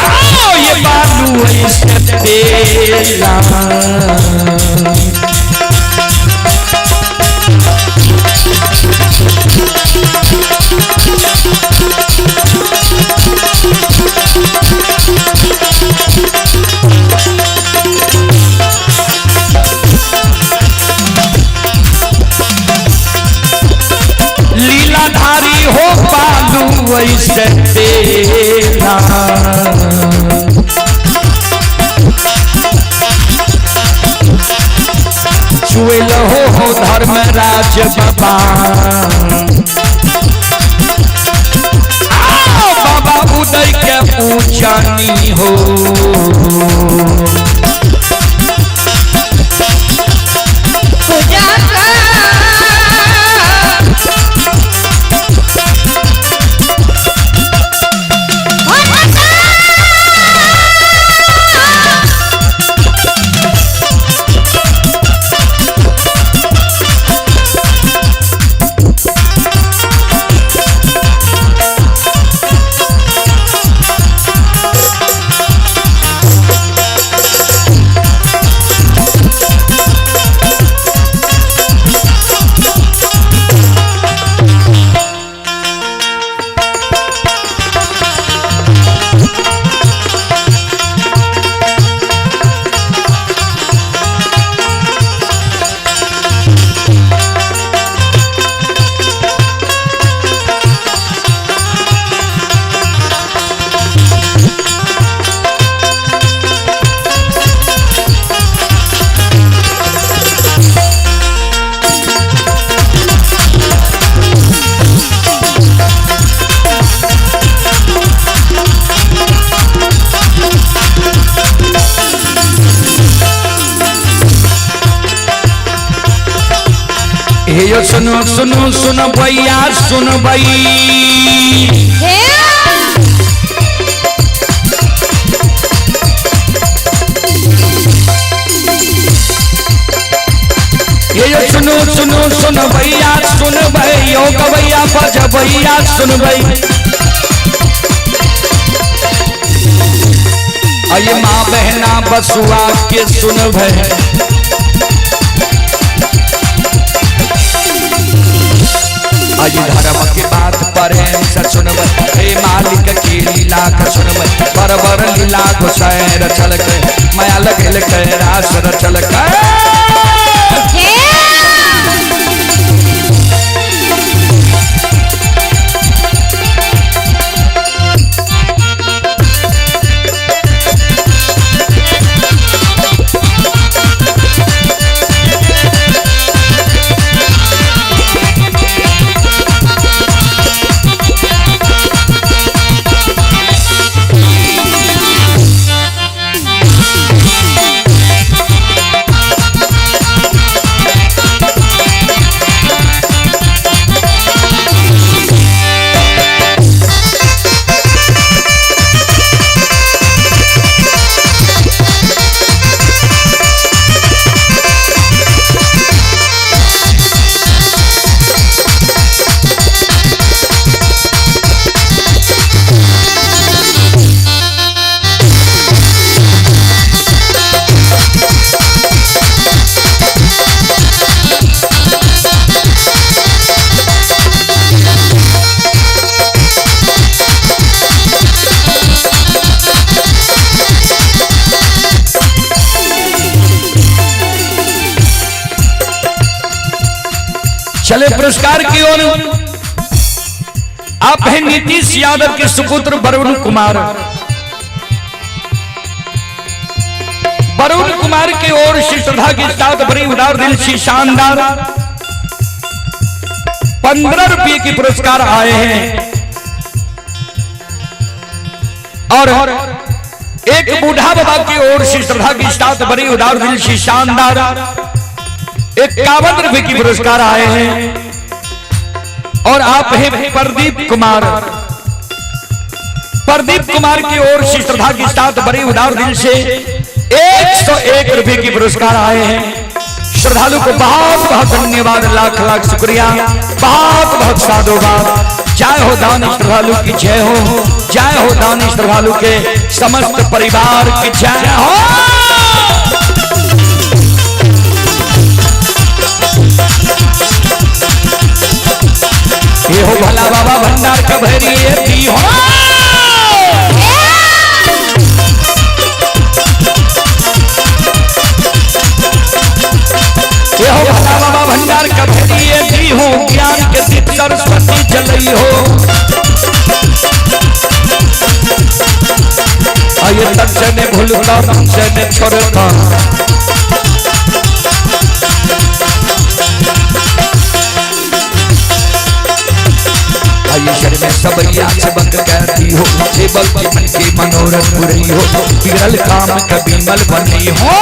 आओ ये बालू ऐसे तेला लीलाधारी हो बालू ऐसे तेरा, चुएल हो धर्मराज बाबा। आओ बाबा उदय के पूछनी हो, सुनो सुनो सुनो भैया सुन भई, ये सुनो सुनो सुनो भैया सुन भई, ओ गवैया बज भैया सुन भई। ये माँ बहना बसुआ के सुन भई, धर्म की बात पर सुन भई, मालिक की लीला सुन भई, बरबर लीला घुसै रचल माया लगल रास रचल चले पुरस्कार की ओर। आप हैं नीतीश यादव के सुपुत्र वरुण कुमार। वरुण कुमार की ओर श्रद्धा के साथ बड़ी उदार दिल से शानदार 15 रुपये की पुरस्कार आए हैं। और एक बूढ़ा बाबा की ओर श्रद्धा के साथ बड़ी उदार दिल से शानदार 51 रुपये की पुरस्कार आए हैं। और आप हैं प्रदीप कुमार। प्रदीप कुमार की ओर श्रद्धा के साथ बड़ी उदार दिल से 101 रुपये की पुरस्कार आए हैं। श्रद्धालु को बहुत बहुत धन्यवाद, लाख लाख शुक्रिया, बहुत बहुत साधुवाद। जय हो दानी श्रद्धालु की जय हो, जय हो दानी श्रद्धालु के समस्त परिवार की जय हो। ये हो भला बाबा भंडार का भैरी दी हो। ये हो भला बाबा भंडार का भैरी दी हो। ज्ञान के दीप सरस्वती जलई हो। आइए तक से ने भूलता से ने छोड़ता। शर में सब याद बंद करती हो। केवल मन के मनोरथ बुरी हो। बिगड़ल काम कभी मल बनी हो।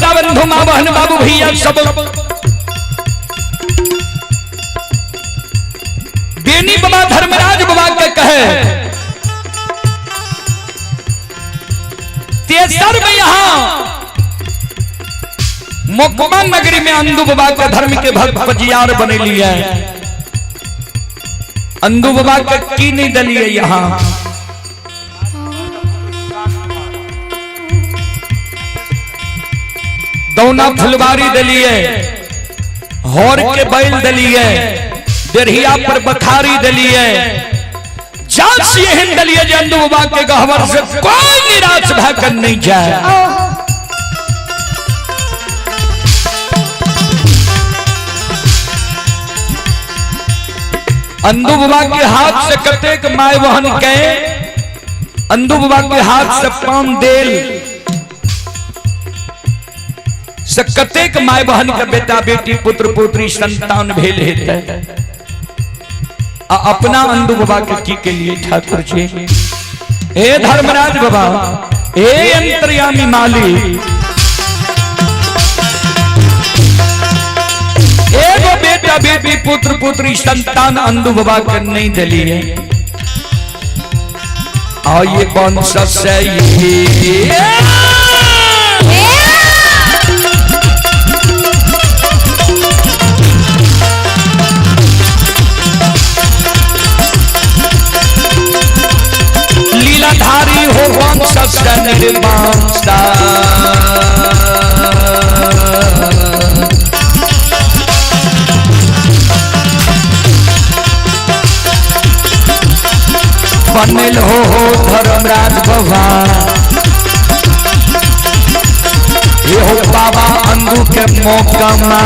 बंधु माँ बहन बाबू भैया सब बेनी बाबा धर्मराज बाबा के कहे तेसर में यहाँ मोकमा नगरी में अंधु बाबा के धर्म के भक्त पजियार बने लिए अंधु बाबा के की नहीं दलिए यहाँ दौना फुलवारी दलिए हौर के बैल दलिए देरहिया पर बखारी दलिए जात से दलिए जे अंधु बाबा के गहवर से कोई निराश भकर नहीं जाए। अंधु बाबा के हाथ से कतेक माय बहन के अंधु बाबा के हाथ से पान देल से कतेक माय बहन के बेटा बेटी पुत्र पुत्री संतान भेल हेतै अपना अंधु बाबा के की लिए ठाकुर जी हे धर्मराज बाबा हे अंतर्यामी माली एगो बेटा बेटी पुत्र पुत्री संतान अंधु बाबा के नहीं दलिए आइए कौन सा सही लीलाधारी हो कौन सा निर्माता बनल हो धर्मराज बाबा ये हो बाबा अंधु के मोकमा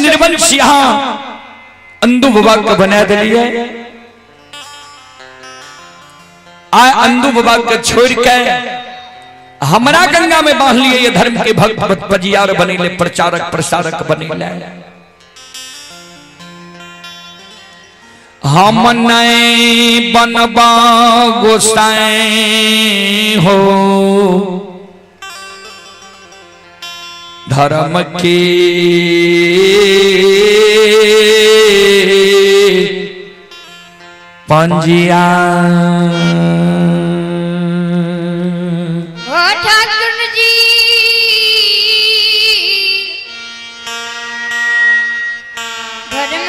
निर्वंश यहाँ अंधु बाबा को बना दिलिए आय अंधु बाबा को छोड़ के हमारा गंगा में बांध लिए ये धर्म के भक्त पजियार बनेले प्रचारक प्रसारक बनेले हम नए बनबा गोसाई हो धर्म के पंजिया ठाकुर जी धर्म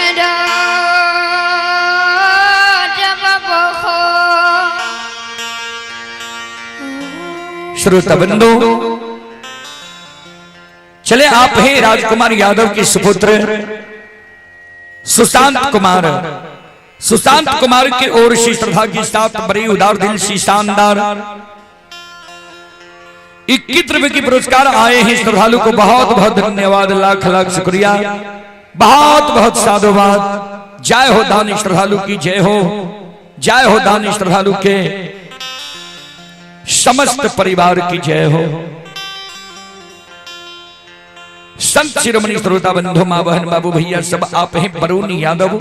श्रोता बंधु चले आप हैं राजकुमार यादव के सुपुत्र सुशांत कुमार की ओर से श्रद्धा के साथ बड़ी उदार दिल से शानदार 21 रुपए की पुरस्कार आए हैं श्रद्धालु को बहुत बहुत धन्यवाद लाख लाख शुक्रिया बहुत बहुत साधुवाद जय हो दानी श्रद्धालु की जय हो दानी श्रद्धालु के समस्त परिवार की जय हो। संत शिरोमणि श्रोता बंधु मां बहन बाबू भैया सब आप हैं बरूनी यादव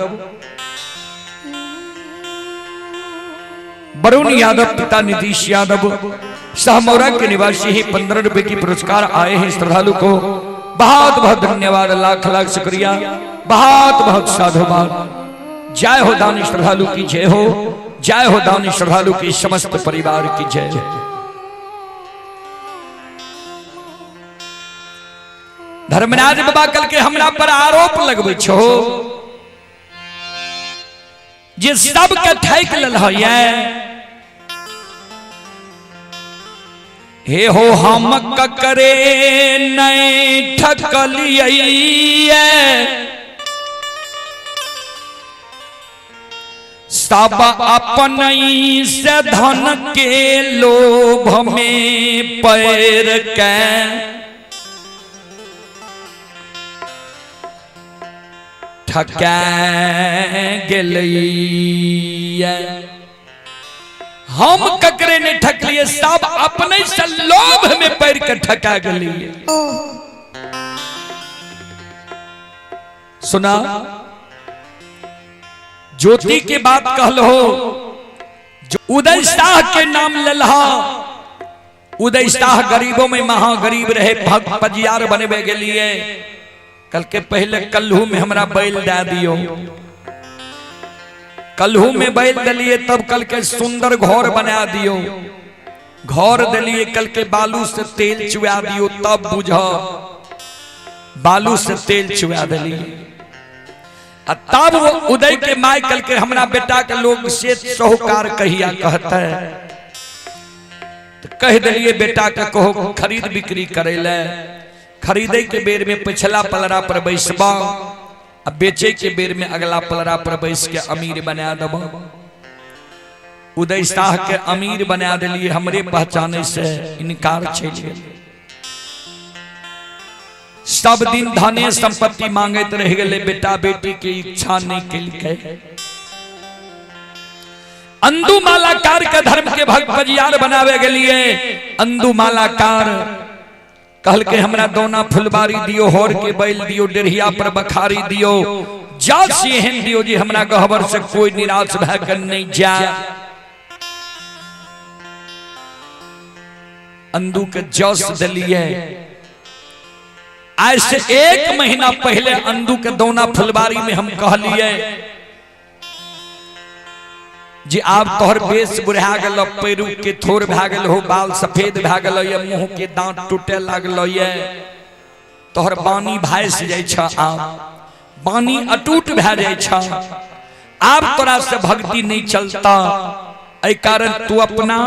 पिता नीतीश यादव सहमौरा के निवासी ही 15 रुपए की पुरस्कार आए हैं श्रद्धालु को बहुत बहुत धन्यवाद लाख लाख शुक्रिया बहुत बहुत साधुवाद जय हो दानी श्रद्धालु की जय हो दानी श्रद्धालु की समस्त परिवार की जय। धर्मराज बाबा कल के हमरा पर आरोप लगबै छो जे सब के ठैक लेल है। हे हो हम ककरे नहीं ठकलिए सब अपन से धन के लोभ में पैर के ठका गेलिए। हम ककरे ने ठकलिए सब अपने से लोभ में पैर के ठका गेलिए। सुना ज्योति के बात कहल हो जो उदय शाह के नाम लल्हा। उदय शाह गरीबों में महागरीब रहे, भक्त पजियार बनबे के लिए कल के पहले कल्हू में हमरा बैल दे दियो। कल्हू में बैल दलिए तब कल के सुंदर घर बना दियो। घर दलिए कल के बालू से तेल चुआ दियो तब बुझ। बालू से तेल चुआ दिलिए तब वो उदय के माय कल के हमरा बेटा के लोग से साहूकार कहिया कहता है तो कह दिलिए बेटा के कहो खरीद बिक्री करे ले। खरीदे के बेर में पिछला पलरा पर बैसबा, अब बेचे के बेर में अगला पलरा पर बैस के अमीर बना दबा। उदय शाह के अमीर बना दिलिए, हमरे पहचाने से इनकार चल गए। सब दिन धने संपत्ति मांगते रह गए, बेटा बेटी की इच्छा नहीं के। अंदु मालाकार के धर्म के भक्त पजियार बनावे के लिए अंदु मालाकार कहल के हमरा दोना फुलबारी दियो, होर के बैल दियो, डेढ़िया पर बखारी दियो, जस एहन दियो जी हमरा गहबर से कोई निराश भकर नहीं जाए। अंदु के जस दिलिए। आज से 1 महीना पहले अंदु के दोना फुलबारी में हम कहलिए जी आप तोहर बेस बुढ़ा गल, पैरू के थोर भा गल हो, बाल सफेद भा गल, मुंह के दांत टूटे लागल, तोहर बानी भाइस जाय छ, आप बानी अटूट भा जाय छ, आप तोरा से भक्ति नहीं चलता। ऐ कारण तू अपना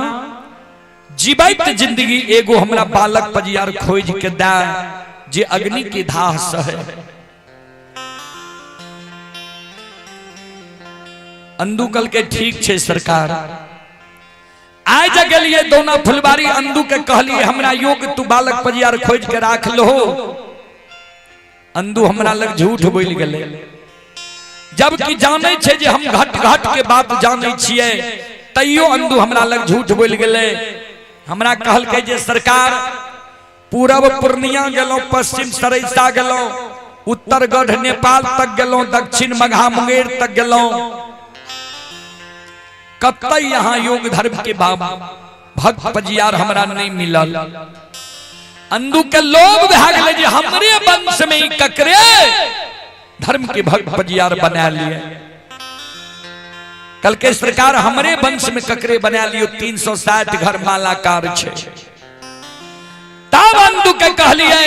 जीवित जिंदगी एगो हमरा बालक पजियार खोज के दे जे अग्नि की धाह सहे। अंदु कल के ठीक छे सरकार। आज गलिए दोना फुलबारी अंदु के कहलिए हमरा योग तू बालक पजियार खोज के राख लो। अंदु हमरा लग झूठ बोल गले, जबकि जाने छे जे हम घट घट के बात जाने छिए, तैयो अंदु हमरा लग झूठ बोल गले। हमरा कहल के जे सरकार पूरब पूर्णिया गेलो, पश्चिम सरैसा गेलो, उत्तर गढ़ नेपाल तक गेलो, दक्षिण मघा मुंगेर तक गेलो, कतई यहाँ योग धर्म के बाबा भक्त पजियार हमरा नहीं मिलल। अंदु के लोग भागले जे हमरे वंश में ककरे धर्म के भक्त पजियार बना लिए। कल के सरकार हमरे वंश में ककरे बना लियो। 360 घर मालाकार छे। तब अंदु के कहलिए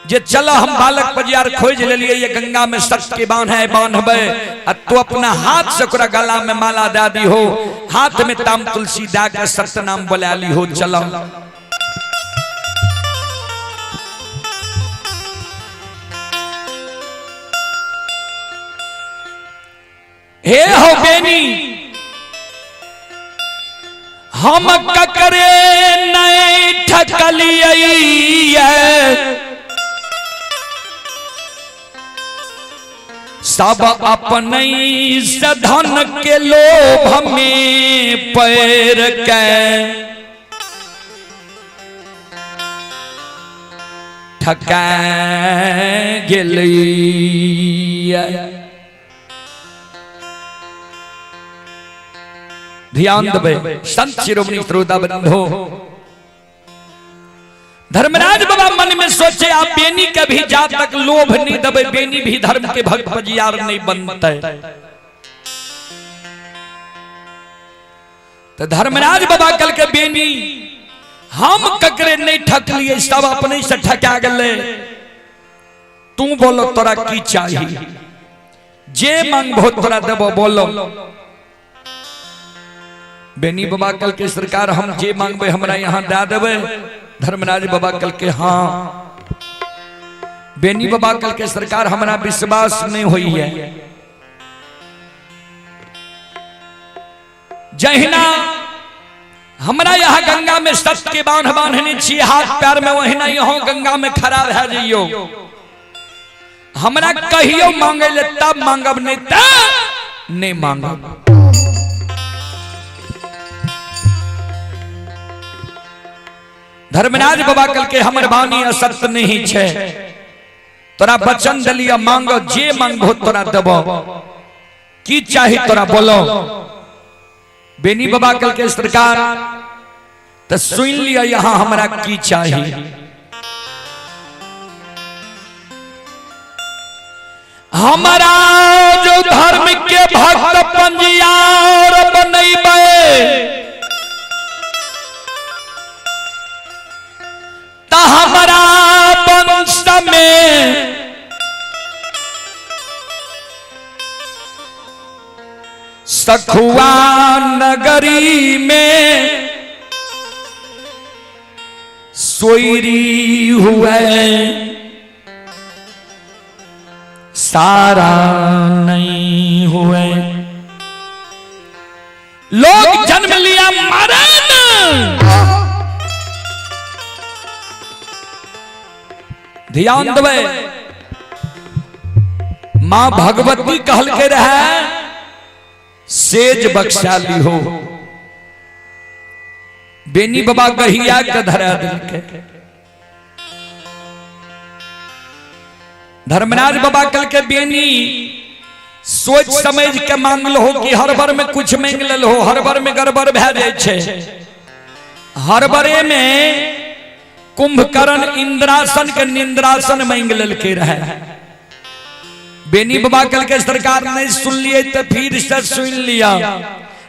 जे चलो हम बालक पजियार खोज ले लिए, ये गंगा में सच के बांधे बांधबे, तो अपना हाथ से ओकरा गला में माला दे दी हो, हाथ में ताम तुलसी दे के सत्य नाम बोला ली हो। चलो हे हो बेनी हम ककरे नहीं ठकलिए, सब अपने से धन के लोभ में पैर के ठका गेलिए। ध्यान देबे संत शिरोमणि श्रोता बंधो। धर्मराज बाबा मन में सोचे आप बेनी के भी जा तक लोभ नहीं दबे, बेनी भी धर्म के भक्त पजियार नहीं बनते। तो धर्मराज बाबा कल के बेनी हम ककरे नहीं ठकलिए, सब अपने से ठका गले। तू बोलो तोरा की चाहिए, जे मांगबो तोरा देबो, बोलो। बेनी बाबा कल के सरकार हम जे मांगबे हमरा यहाँ दे देबे। धर्मराज बाबा कल के हाँ। बेनी बाबा कल के सरकार हमरा विश्वास नहीं हुई है। जहिना हमरा यहाँ गंगा में सत्य के बांध बांधने चाहिए हाथ पैर में, वही ना यहाँ गंगा में खड़ा रह जाइयो। हमरा कहियो मांगे ले तब मांगब, नहीं तब नहीं मांगब। धर्मराज बाबा कल के हमर बानी असत्य नहीं छे। तोरा वचन दलिया मांगो, जे मांगबो तोरा देबो। की चाही तोरा बोलो। बेनी बाबा कल के सरकार तो सुन लिया यहाँ हमरा की चाहिए। हमारा जो धर्म के भक्त पंजियार बनैबे, ता हमारा वंश में सखुआ नगरी में सोयरी हुए सारा नहीं हुए। लोग जन्म लिया मरण, ध्यान देवे। मां भगवती कहल के रहे सेज बख्शाली हो। बेनी बाबा गहिया के धरा दिल के। धर्मराज बाबा कल के बेनी सोच समझ के मांगल हो कि हर बार में कुछ मांग लेल हो, हर बार में गड़बड़ भे जाए छे। हर बारे में कुंभकर्ण इंद्रासन के निंद्रासन मांग लेल के रहे। बेनी बाबा कल के सरकार नहीं सुन लिए तो फिर से सुन लिया।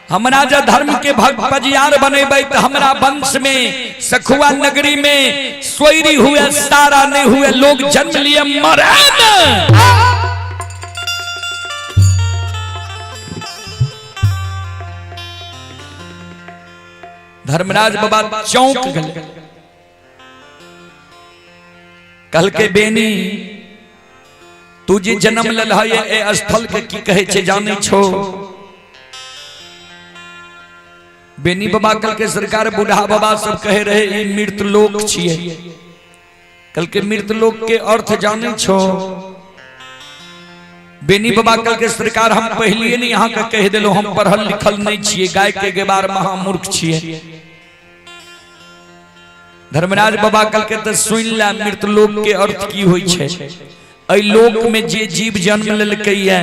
हमरा जो धर्म के भक्त पजियार बनेबे तो हमरा वंश में सखुआ नगरी में सोयरी हुए सारा नहीं हुए। लोग जन्म लिए मरण, धर्मराज बाबा चौंक गए। कल के बेनी तू जे जन्म लेल है स्थल के की कहे छे जाने छो। बेनी बाबा कल के सरकार बूढ़ा बाबा सब कहे रहे ई मृत लोक छिए। कल के मृत लोक के अर्थ जाने छो। बेनी बाबा कल के सरकार हम पहले नहीं यहाँ का कह दिलो, हम पढ़ल लिखल नहीं छिए, गाय के गेबार महामूर्ख छिए। धर्मराज बाबा कल के तो सुन ला मृत लोक के अर्थ की होई छे। ऐ लोक में जे जीव जन्म लेलकै है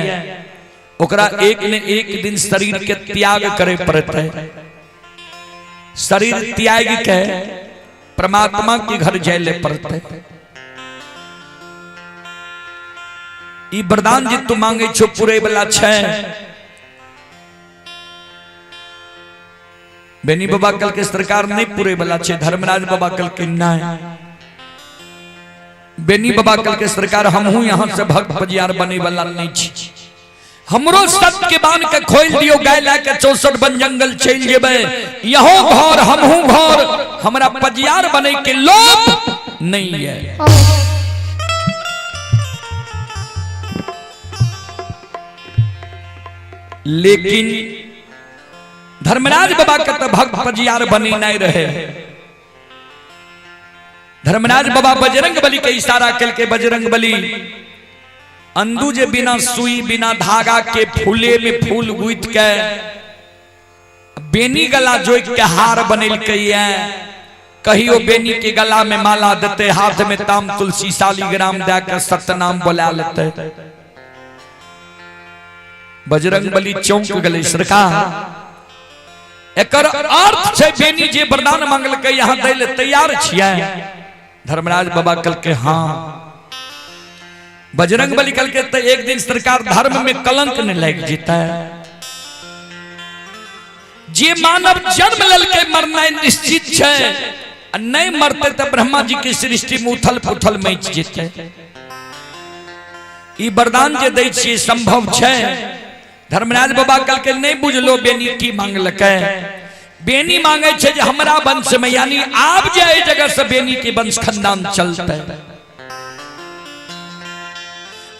ओकरा एक न एक दिन शरीर के त्याग करे पड़ते। शरीर त्याग के परमात्मा के घर जाए पड़ते। ई वरदान जे तू मांगे छो पूरे वाला छे। बेनी बाबा कल के सरकार नहीं पूरे वाला छे। धर्मराज बाबा कल के नहीं। बेनी बाबा कल के सरकार हमहू यहाँ से भक्त पजियार बने वाला नहीं छी। हमरो सत्य के बांध के खोल दियो, गाय लाके 64 बन जंगल चल जेबे। यहो घर हमहू घर, हमरा पजियार बने के लोभ नहीं है। लेकिन धर्मराज बाबा के तो भक्त पजियार बने नहीं रहे। धर्मराज बाबा बजरंग बली के इशारा कल के बजरंग बली अंदू जे बिना सुई बिना धागा के फूले में फूल गुथ के बेनी गला जोक के हार बनेल कहियो बेनी के गला में माला देते, हाथ में ताम तुलसी शालीग्राम दे के सत्यनाम बोला लेते। बजरंग बली चौंक गले। सरकार एकर अर्थ छे बेनी जे वरदान मांगल के यहाँ दै ले तैयार छियै। धर्मराज बाबा कल के हाँ। बजरंग बली कल के तो एक दिन सरकार धर्म में कलंक नहीं लग जीता है। जे मानव जन्म लेल के मरना निश्चित है, नहीं मरते तो ब्रह्मा जी की सृष्टि में उथल पुथल मच जेते। ई वरदान जे दै छी संभव छै। धर्मराज बाबा कल के नहीं बुझलो बेनी की मांगलकै। बेनी मांगे छे जे हमरा वंश में यानी आब जे एहि जगह से बेनी के वंश खानदान चलते।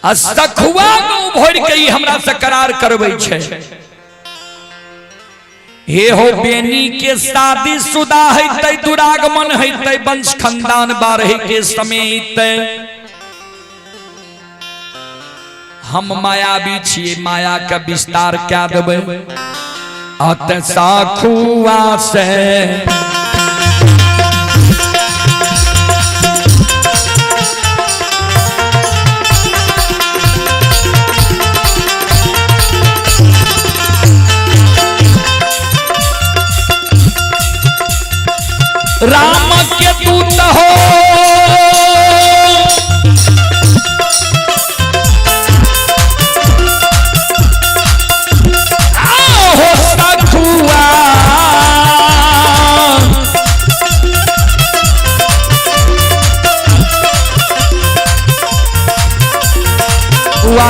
आ सखुआ को भोर के ही हमरा से करार करबै छे। हे हो बेनी के शादी शुदा हेतै दुरागमन हेतै वंश खानदान बारहे के समय हेतै। हम मायावी छियै माया का विस्तार क्या देबै। अत सखुआ से राम के दूत हो आओ सखुआ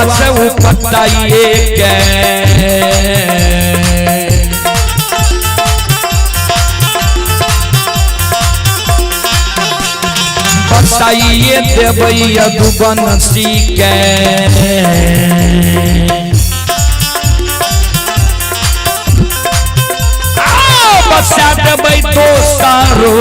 से उपटाइए के बताइए देबै यदुवंशी के। बसा देबै तो सारो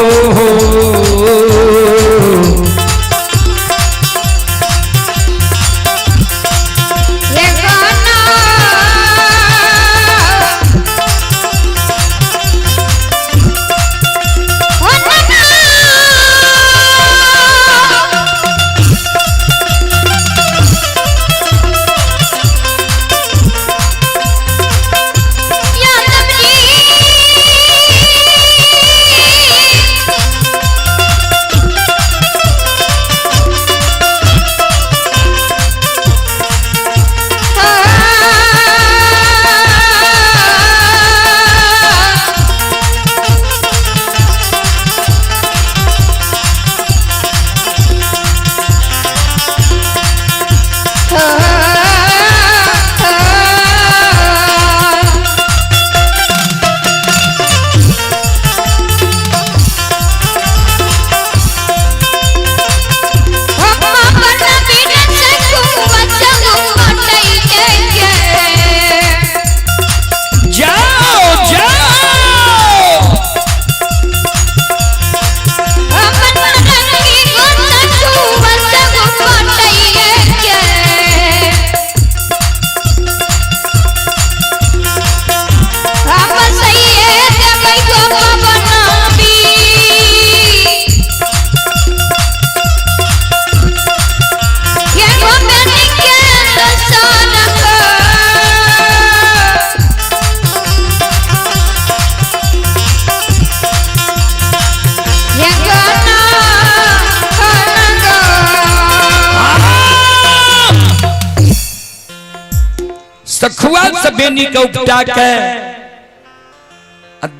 सखुआ से बेनी के उपटा के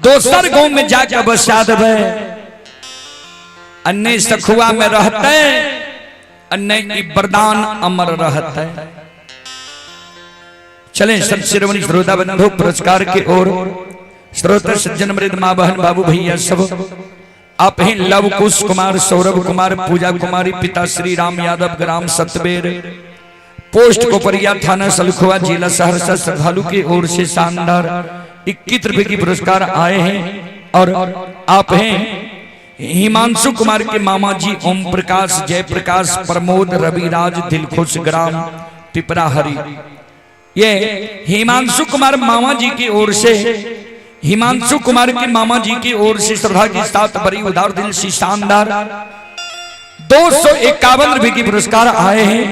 दोसर गांव में जाके बसा देवे। अन्य सखुआ में रहते अन्य वरदान अमर रहते। चलें सब श्रवणी श्रोता बंधु पुरस्कार की ओर। श्रोता सज्जन मृद माँ बहन बाबू भैया सब आप हैं। लव कुश कुमार, सौरभ कुमार, पूजा कुमारी, पिता श्री राम यादव, ग्राम सतबेर, पोस्ट कोपरिया, थाना सलखुआ, जिला सहरसा। श्रद्धालु की ओर से शानदार 21 रुपए की पुरस्कार आए हैं। और आप हैं हिमांशु कुमार के मामा जी ओम प्रकाश, जयप्रकाश, प्रमोद, रविराज, दिलखुश, ग्राम पिपरा हरी। ये हिमांशु कुमार मामा जी की ओर से, हिमांशु कुमार के मामा जी की ओर से श्रद्धा के साथ बड़ी उदार दिल से शानदार 251 रुपए की पुरस्कार आए हैं।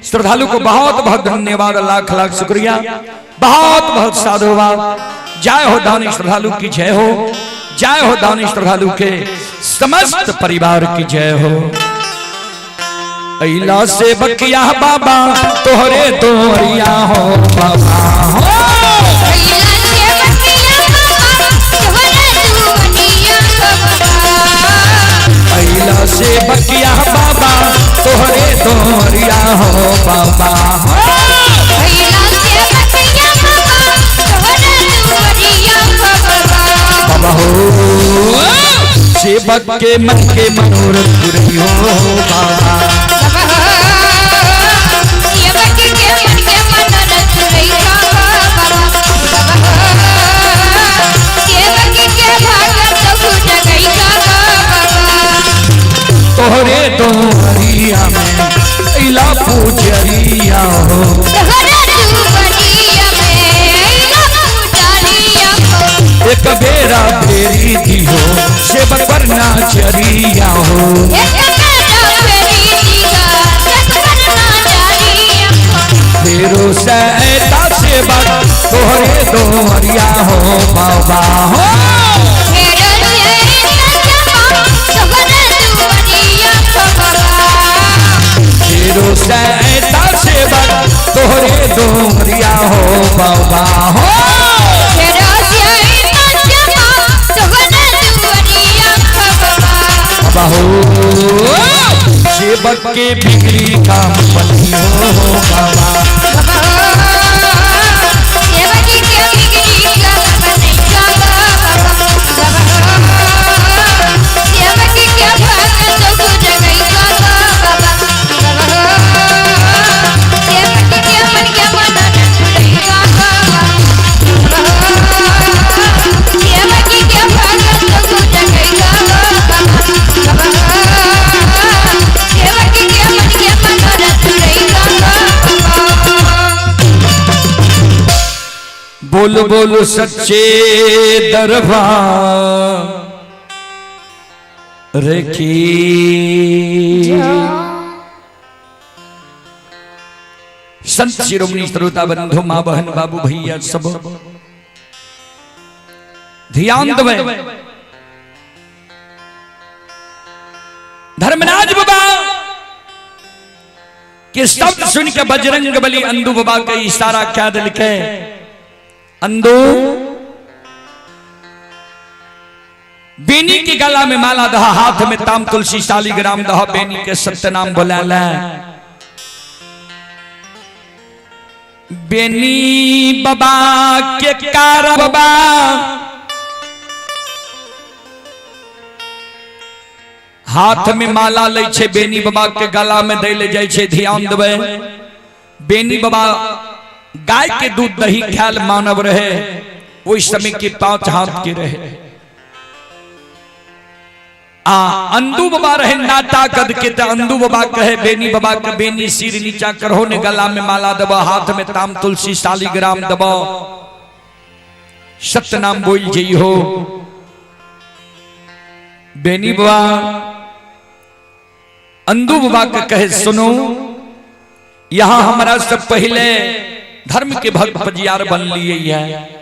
श्रद्धालु को बहुत बहुत धन्यवाद, लाख लाख शुक्रिया, बहुत बहुत साधुवाद। जय हो दानी श्रद्धालु की जय हो, जय हो दानी श्रद्धालु के समस्त परिवार की जय हो। अइला से बकिया बाबा तोहरे तोरिया हो बाबा हो। कैला से बकिया बाबा तोहरे दोहरिया हो बाबा कैला से बकिया बाबा तोहरे दोहरिया हो बाबा बाबा हो सेवक के मन के मनोरथ पूरी हो बाबा सेवक के मन के मनोरथ पूरी हो बाबा सेवक के भागत खुद गई तोहरे दोहरिया में इला पूजरिया हो तोहरे दोहरिया में इला पूजरिया हो एक बेरा फेरी दी हो सेवक पर नाचरिया हो एक बेरा फेरी दी हो सेवक पर नाचरिया हो फेरो सैता सेवक तोहरे दोहरिया हो बाबा हो सैता सेवक तोहरे दोहरिया हो बाबा हो बाबा हो सेवक के बिगड़ी काम बनी हो बाबा बोल बोल सच्चे दरबार की संत शिरोमणि श्रोता बंधु मां बहन बाबू भैया सब ध्यान देवे धर्मराज बाबा के शब्द सुन के बजरंग बली अंधु बाबा का इशारा क्या दिल के अंधु बेनी के गला में माला दहा हाथ में ताम तुलसी शालीग्राम दहा बेनी के सत्य नाम बोला बेनी बाबा के कार बाबा हाथ में माला ले छे बेनी बाबा के गला में दे ले जाए छे ध्यान देवे बेनी बाबा गाय के दूध दही ख्याल मानव रहे उस समय के 5 हाथ के रहे अंधु बाबा रहे नाटा कद के तो अंधु बाबा कहे बेनी बाबा के बेनी सिर नीचा करहो ने गला में माला दबा हाथ में ताम तुलसी शालीग्राम दबा सत्य नाम बोल जई हो बेनी बाबा अंधु बाबा के कहे सुनो यहां हमारा सब पहले धर्म के भक्त पजियार बन लिए है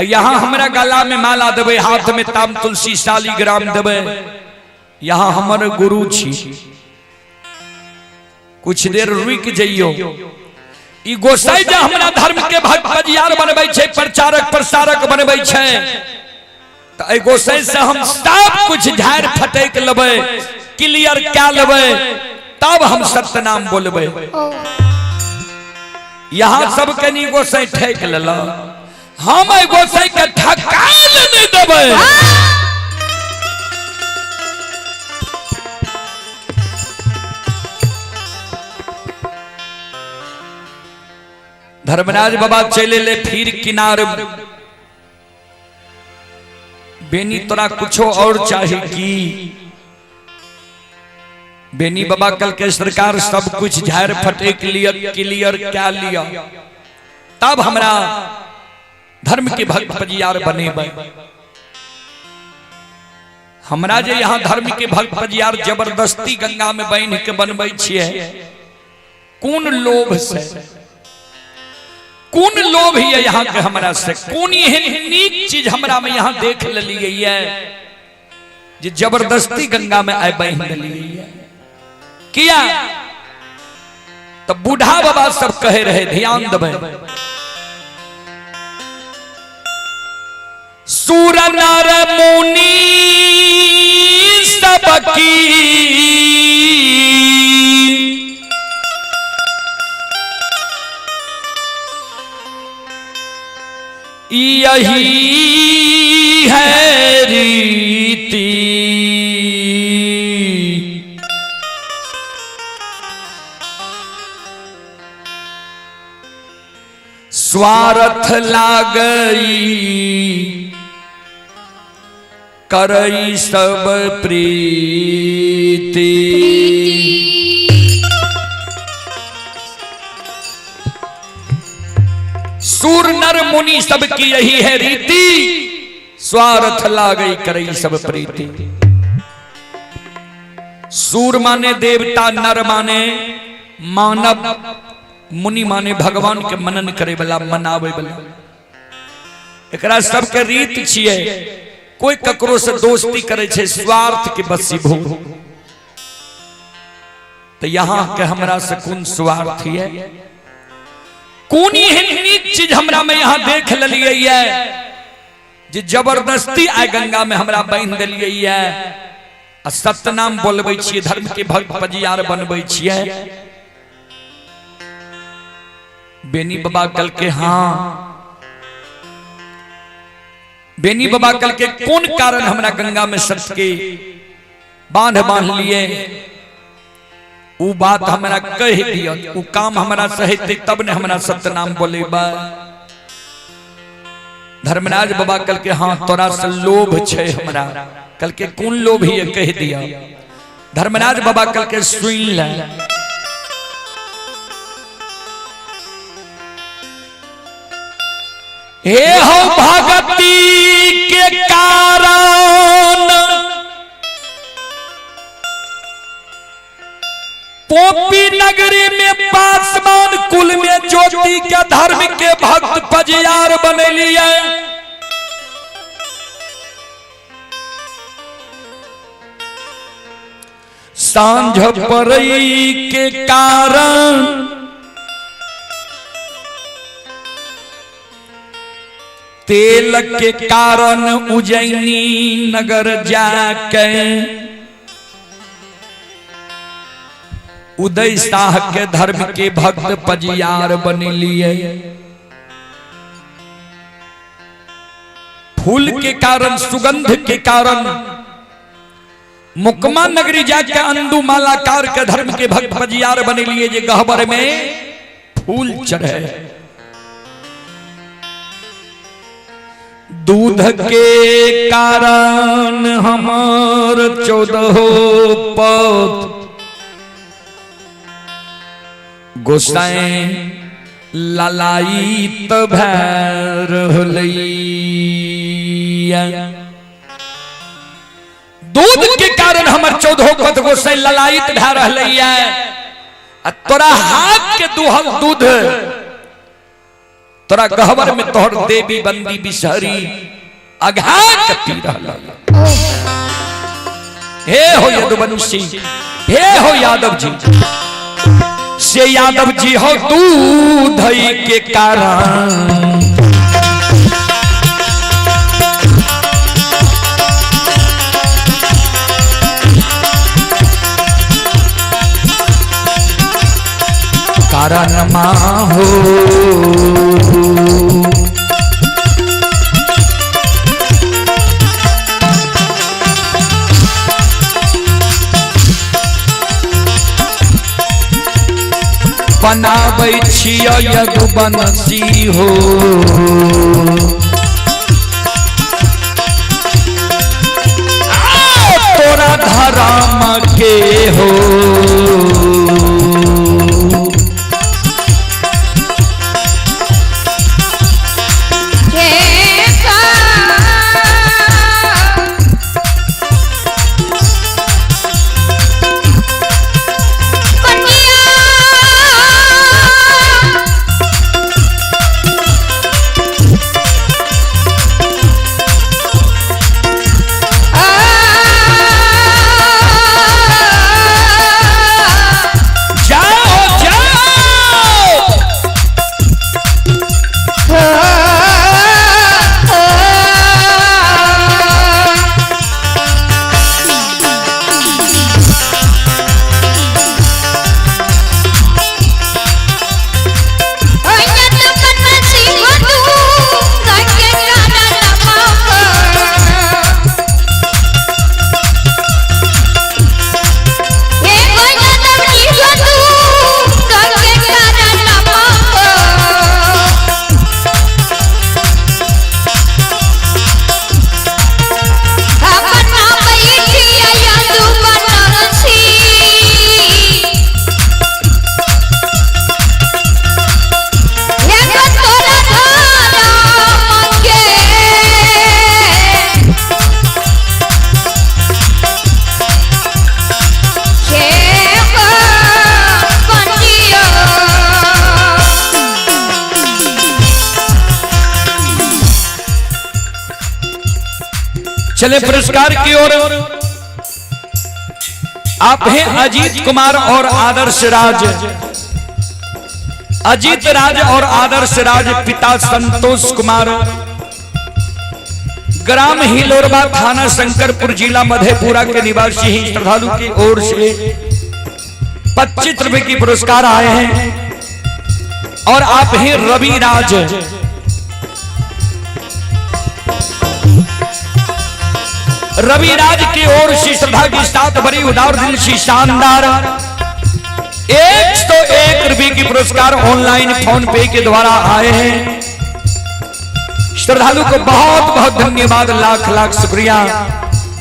यहाँ हमारा गला में माला देवे हाथ में ताम तुलसी शालीग्राम देवे यहाँ हमारे गुरु छी कुछ देर रुक जाइयो ई गोसाई जे हमरा धर्म के भक्त पजियार बनबै छै प्रचारक प्रसारक बनबै छै त ए गोसाई से हम सब कुछ झाड़ फटक लेबै क्लियर क्या लेबै तब हम सत्य नाम बोलबे यहाँ सब कनी गोसाई ठेक लेला हम गोसाई के ठकाल नहीं देवे धर्मराज बाबा चले ले फिर किनारे बेनी तोरा कुछो और चाहे की बेनी बाबा कल के सरकार सब कुछ झाड़ फटे क्लियर क्या लिया तब हमरा धर्म के भक्त पजियार बने हमरा जे यहाँ धर्म के भक्त पजियार जबरदस्ती गंगा में बन के बनबै छियै कौन लोभ से कौन लोभ है यहाँ के हमरा से कौन एहन नीक चीज हमरा में यहाँ देख लिये जे जबरदस्ती गंगा में आए बहन लिये किया तब बूढ़ा बाबा सब कहे रहे ध्यान देवे सूर नर मुनि बकी यही है रीति स्वार्थ लागई करई सब प्रीति सूर नर मुनि सबकी यही है रीति स्वार्थ लागई करई सब प्रीति। सूर माने देवता, नर माने मानव, मुनि माने भगवान के मनन करे वाला, मनावे वाला। एकरा सबके रीत छिए। कोई ककरो से दोस्ती करे छे स्वार्थ के बसीभूत। तो यहाँ के हमरा से कौन स्वार्थ है, कौन एहन नीक चीज हमरा में यहाँ देख लिये जे जबरदस्ती आय गंगा में हमरा बांध दिलिये आ सत्य नाम बोलबे छिये, धर्म के भक्त पजियार बनबे छिये। बेनी बाबा कल के हाँ, बेनी बाबा कल के कौन कारण हमरा गंगा में सत्य के बांध लिए, वो बात हमरा कह दिया, वो काम हमरा सहित तब ने हमरा सत्य नाम बोले। धर्मराज बाबा कल के हाँ तोरा से लोभ छे हमरा, कल के कौन लोभ ही कह दिया। धर्मराज बाबा कल के सुन ले, हे हो भगती के कारण पोपी नगरी में पासवान कुल में ज्योति के धर्म के भक्त पजियार बनेलिए। सांझ परई के कारण तेल के कारण उज्जैनी नगर जाके उदय शाह के धर्म के भक्त पजियार बनेलिए। फूल के कारण, सुगंध के कारण मुकमा नगरी जाके अंदु मालाकार के धर्म के भक्त पजियार बनेलिए जे गहबर में फूल चढ़े। दूध के कारण हमार 14 पौध गोसाई ललायित भैर दूध के कारण हमार 14 पद गोसाई ललायित भै रहलैया। तोरा हाथ के दुहल दूध तोरा गहवर में तोहर देवी बंदी बिसहरी अघा के पी रहल। हे हो यदुवंशी, हे हो यादव जी, से यादव जी हो दूध के कारण कारण माहो बनाबै छियै यदुवंशी हो। तोरा धर्म के हो चले पुरस्कार की ओर। आप हैं अजीत कुमार और आदर्श राज। अजीत राज और आदर्श राज, पिता संतोष कुमार, ग्राम हिलोरबा, थाना शंकरपुर, जिला मधेपुरा के निवासी ही श्रद्धालु की ओर से 25 रुपए की पुरस्कार आए हैं। और आप हैं रवि राज। रवि राज की ओर से श्रद्धा की साथ बड़ी उदार दिल से शानदार 101 रुपए की पुरस्कार ऑनलाइन फोन पे के द्वारा आए हैं। श्रद्धालु को बहुत बहुत धन्यवाद, लाख लाख शुक्रिया,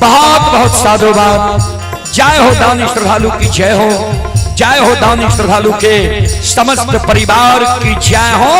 बहुत बहुत साधुवाद। जय हो दानी श्रद्धालु की जय हो, जय हो दानी श्रद्धालु के समस्त परिवार की जय हो।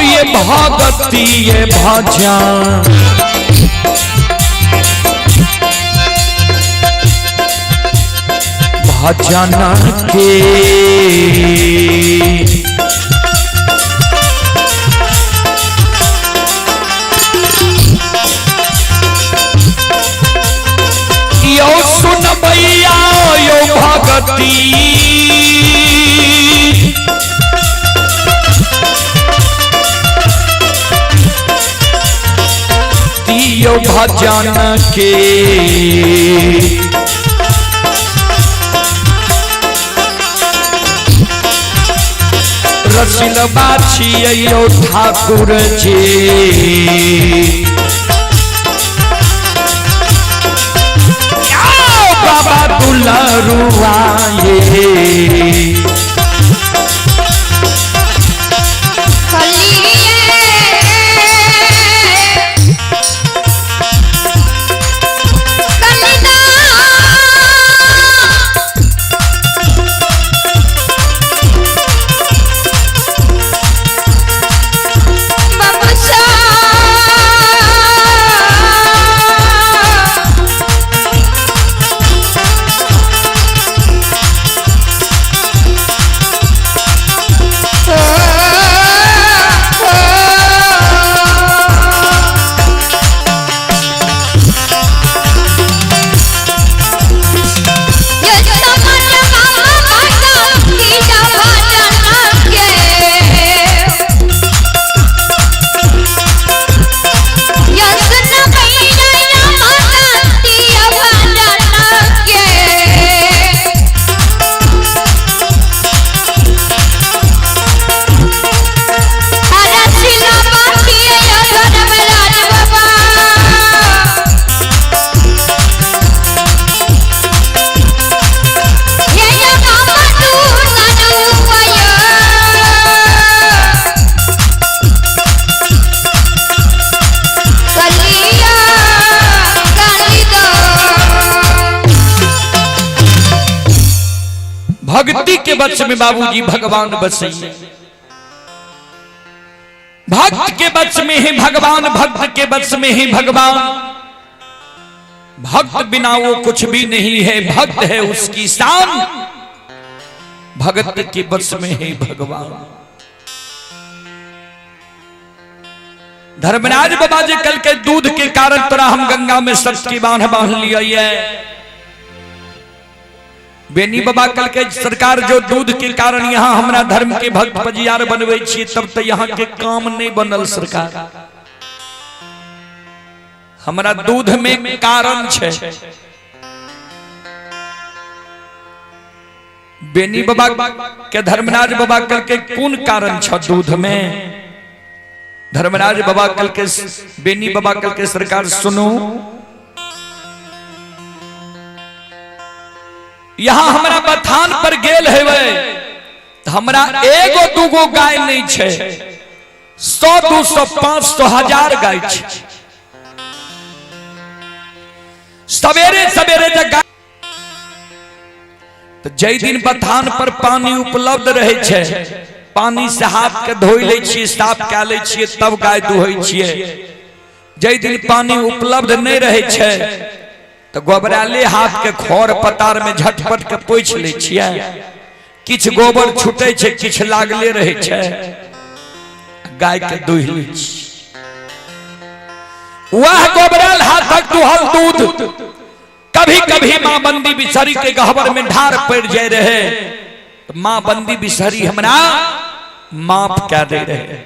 ये भगती ये भजन भजन के यो सुन भैया यो भगती यो भजन के रसिल बाछी यो ठाकुर जी बाबा दुलरुआ ये भक्ति के वश में बाबूजी भगवान बसे। भक्त के वश में ही भगवान, भक्त के वश में ही भगवान। भक्त बिना वो कुछ भी नहीं है, भक्त है उसकी शान। भगत के वश में है भगवान। धर्मराज बाबा जी कल के दूध के कारण तोरा हम गंगा में सच की बांध बांध लिया है। बेनी बाबा कल के सरकार जो दूध के कारण यहाँ हमारा धर्म के भक्त पजियार बनवे छी, तब तो यहाँ के काम नहीं बनल सरकार। हमारा दूध में कारण छे। बेनी बाबा के धर्मराज बाबा कल के कौन कारण छ दूध में? धर्मराज बाबा कल के, बेनी बाबा कल के सरकार सुनो, यहाँ हमारा बथान पर गेल है वे, तो हमारा एगो दूगो गाय नहीं छे, 100 200 500 1000 गाय छे। सवेरे सवेरे जब तो जय दिन बथान पर पानी उपलब्ध रहे छे, पानी से हाथ के धोई ले छिए, साफ कऽ ले छिए, तब गाय दुहै छिए। जय दिन पानी उपलब्ध नहीं रहे छे तो गोबराले हाथ के खौर पतार में झटपट के पोछ ले छिए। किछ गोबर छूटे छे, किछ लागले रहे छे, गाय के दुहि ले छी। वह गोबराल हाथक दुहल दूध कभी कभी मां बंदी बिसहरी के गहवर में ढार पड़ जाए रहे, तो मां बंदी बिसहरी हमरा माफ क्या दे रहे।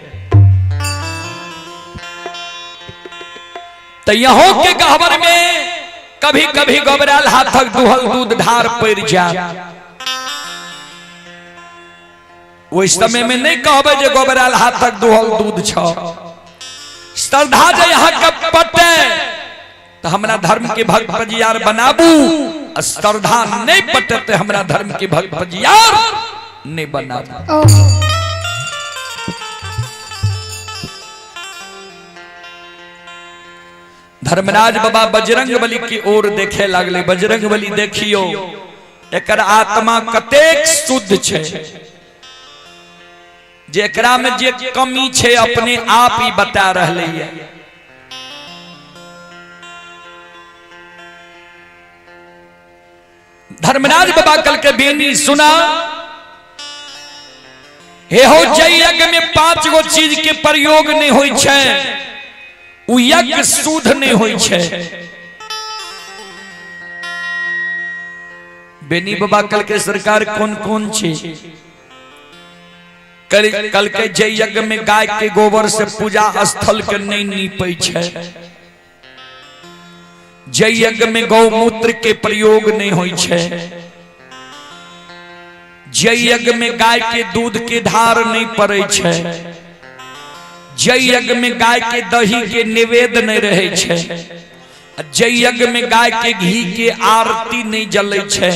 तो यहों के गहवर में कभी कभी गोबराल हाथक दुहल दूध ढार पड़ जाए। वो समय में नहीं कहबे जे गोबराल हाथक दुहल दूध छ। श्रद्धा जे यहाँ के पटे तो हमरा धर्म के भक्त पजियार बनाबू, श्रद्धा नहीं पटे तो हमरा धर्म के भक्त पजियार नहीं बनाबू। धर्मराज बाबा बजरंग बली की ओर देखे लगले। बजरंग बली देखियो एकर आत्मा कतेक शुद्ध छे, जेकरा में जे कमी छे अपने आप ही बता रहले है। धर्मराज बाबा कल के बेनी सुना, हे हो जय यज्ञ में 5 गो चीज के प्रयोग नहीं होई छे, उ यज्ञ शुद्ध नहीं होई छे। बेनी बाबा कल के सरकार कौन कौन छे? कल के जय यज्ञ में गाय के गोबर से पूजा स्थल के नहीं नीपे छे। जय यज्ञ में गौमूत्र के प्रयोग नहीं होई छे। जय यज्ञ में गाय के दूध के धार नहीं पड़े छे। जय यज्ञ में गाय के दही के निवेद नहीं रहे छे। जय यज्ञ में गाय के घी के आरती नहीं जले छे।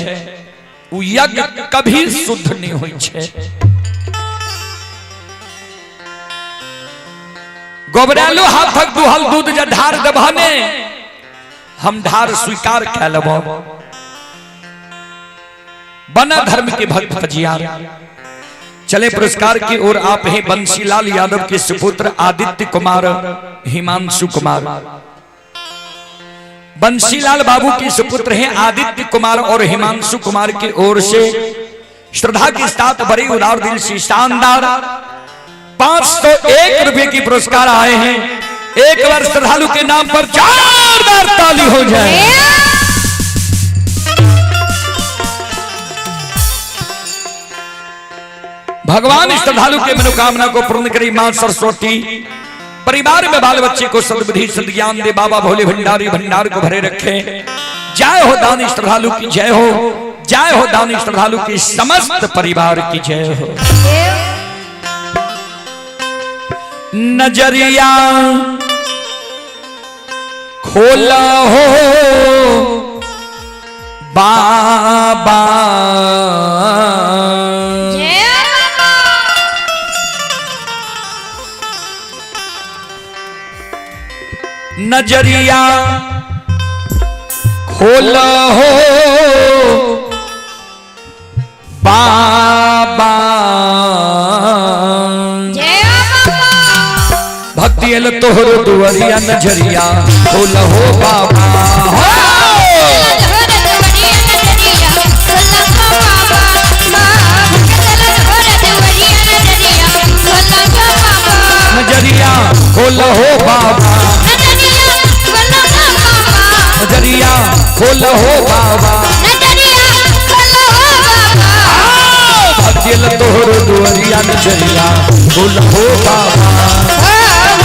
उ यज्ञ कभी शुद्ध नहीं होई छे। गोबरालो हाथक दुहल दूध जे ढार दबाने, हम ढार स्वीकार कऽ लेबो। बना धर्म के भक्त पजियार। चले पुरस्कार की ओर आप हैं बंसीलाल यादव के सुपुत्र आदित्य कुमार हिमांशु कुमार। बंसीलाल बाबू के सुपुत्र हैं आदित्य कुमार और हिमांशु कुमार की ओर से श्रद्धा के साथ बड़े उदार दिल से शानदार 501 रुपए की पुरस्कार आए हैं। एक बार श्रद्धालु के नाम पर जोरदार ताली हो जाए। भगवान श्रद्धालु के मनोकामना को पूर्ण करी मां सरस्वती। परिवार में बाल बच्चे को सद्बुद्धि सद्ज्ञान दे। बाबा भोले भंडारी भंडार को भरे रखे। जय हो दानी श्रद्धालु की जय हो। जय हो दानी श्रद्धालु की समस्त परिवार की जय हो। नजरिया खोला हो बाबा, नजरिया खोला हो बाबा। गेल तोहरो दुआरिया नजरिया खोल हो बाबा नजरिया खोल हो बाबा नजरिया खोल हो बाबा गेल तोहरो दुआरिया नजरिया खोल हो बाबा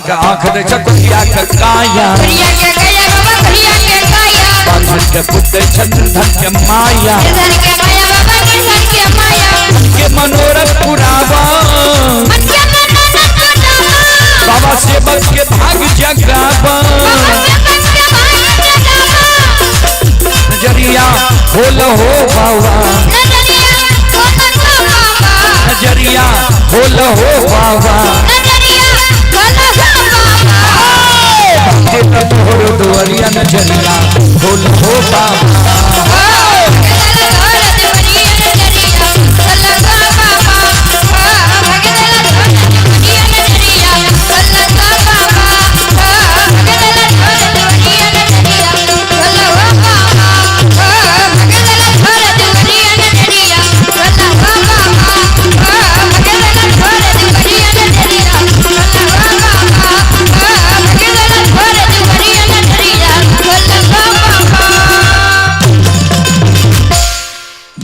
का आँख दे चकुरिया का काया बांधन के पुत्र चंद्रधन के माया के मनोरथ पुरावा बाबा सेवक के भाग जगावा नजरिया खोल हो बाबा नजरिया खोल हो बाबा तोहरो दुआरिया नजरिया खोल हो बाबा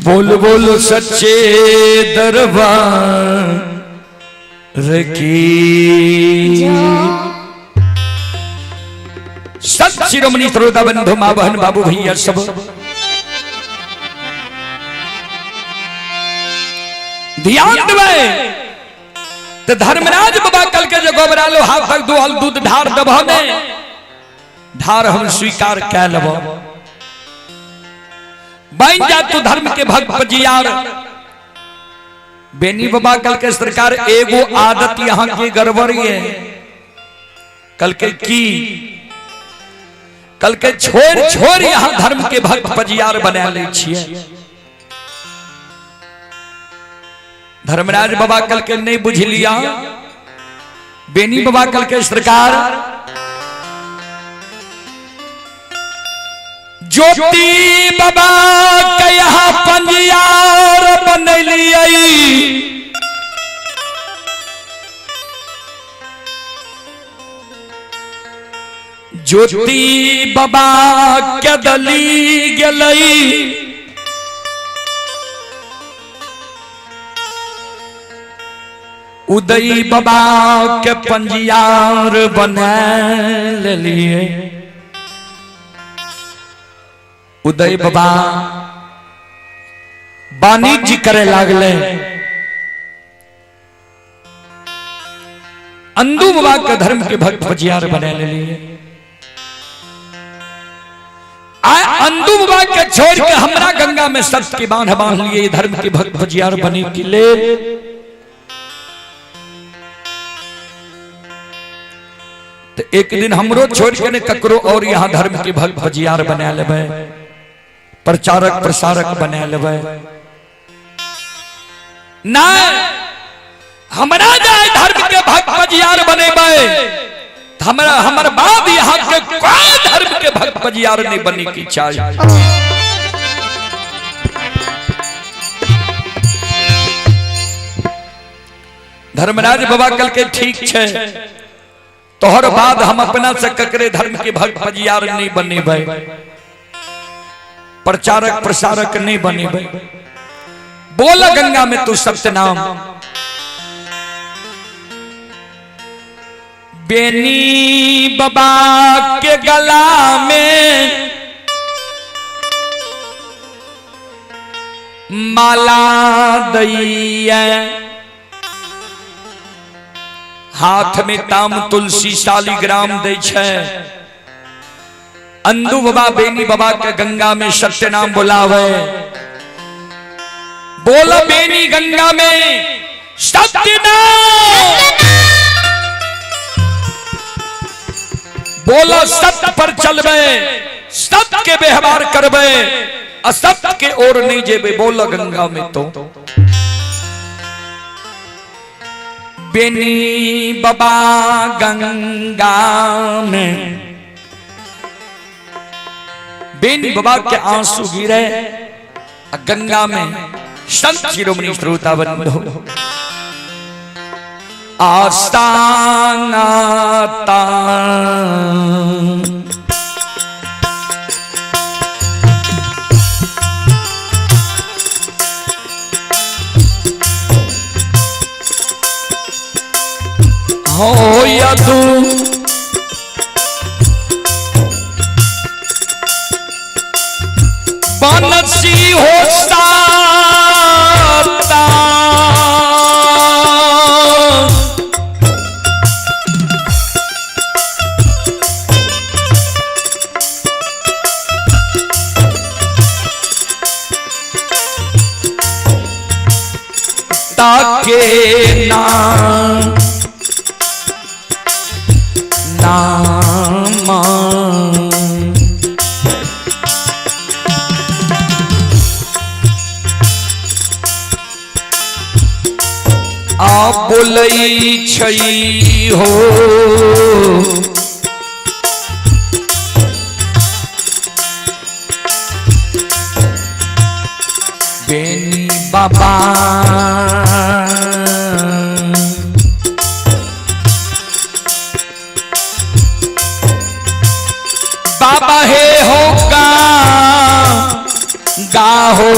बोल बोल सच्चे दरबार की सब शिरोमणि श्रोता बंधु मां बहन बाबू भैया सब ध्यान देवे तो धर्मराज बाबा कल के जो गोबरा लो हाथ तक दुहल दूध ढार दबा में ढार हम स्वीकार कै लब बन जा तू धर्म के भक्त पजियार बेनी बाबा कल के सरकार एगो आदत यहाँ की गड़बड़ी है कल के की कल के छोड़ छोड़ यहाँ धर्म के भक्त पजियार बना ले छिए धर्मराज बाबा कल के नहीं बुझ लिया बेनी बाबा कल के सरकार ज्योति बाबा के यहाँ पंजियार बनलिए ज्योति बाबा के दली गलई उदय बाबा के पंजियार बना लिए उदय बाबा वाणिज्य करे लागले अंदू बाबा के धर्म के भक्त भजियार बना लिए अंदू बाबा के छोड़ के हमरा गंगा में सत्य के बांध बांध लिए धर्म के भक्त भजियार बने के लिए तो एक दिन हमरो छोड़ के ने ककरो और यहाँ धर्म के भक्त भजियार बना लेबे प्रचारक प्रसारक बना लेबे ना हमरा जाए धर्म के भक्त भजियार बनेबे हमरा हमर बाप यहाँ के कोई धर्म के भक्त भजियार नहीं बने की चाहिए धर्मराज बाबा कल के ठीक है तोहर बाद हम अपना से ककरे धर्म के भक्त भजियार नहीं बनेबे प्रचारक प्रसारक नहीं बनेबे बोल गंगा में तू सत्य नाम बेनी बाबा के गला में माला दैया हाथ में ताम तुलसी शालिग्राम दे छे अंदू बाबा बेनी बाबा के गंगा में सत्य नाम बुलावे बोलो बेनी गंगा में सत्य नाम बोलो सत्य पर चलवे सत्य के व्यवहार करबे असत्य के ओर नहीं जेबे बोल गंगा में तो बेनी बाबा गंगा में बेनी बाबा के आंसू गिरे गंगा में संत शिरोमणि श्रोता बंधु आस्तांगाता हो या तू बनसी होता ताके नाम आप बोलई छई हो बेनी बाबा बाबा हे हो गा हो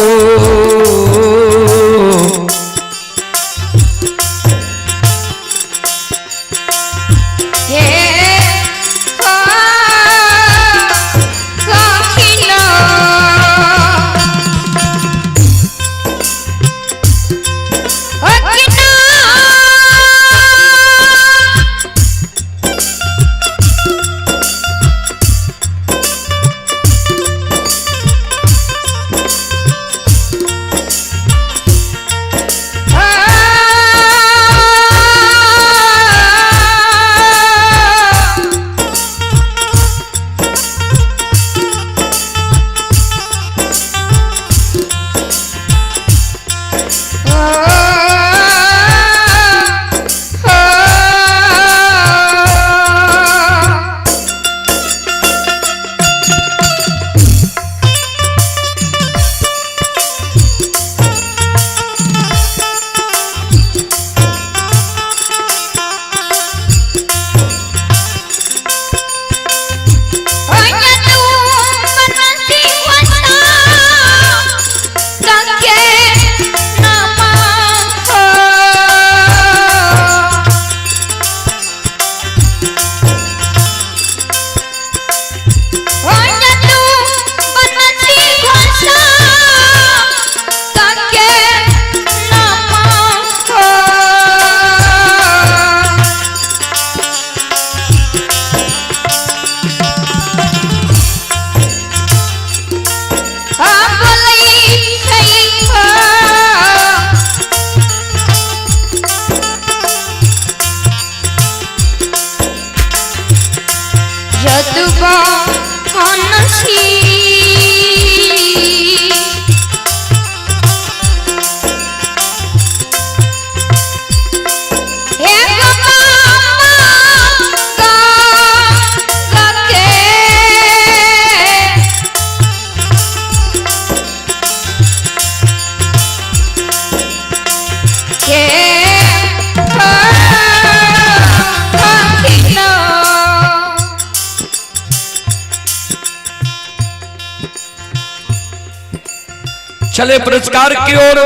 चले पुरस्कार की ओर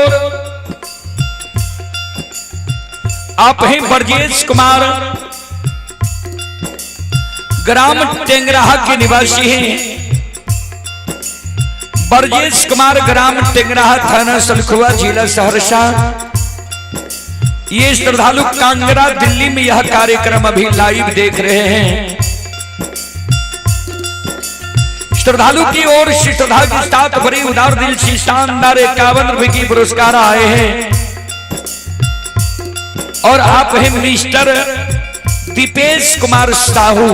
आप ही ब्रजेश कुमार ग्राम टेंगराहा के निवासी हैं। ब्रजेश कुमार ग्राम टेंगराहा थाना सलखुआ जिला सहरसा। ये श्रद्धालु कांगड़ा दिल्ली में यह कार्यक्रम अभी लाइव देख रहे हैं। श्रद्धालु की ओर श्रद्धा के साथ बड़ी उदार दिल से शानदार 51 रुपए की पुरस्कार आए हैं। और आप हैं मिस्टर दीपेश कुमार साहू।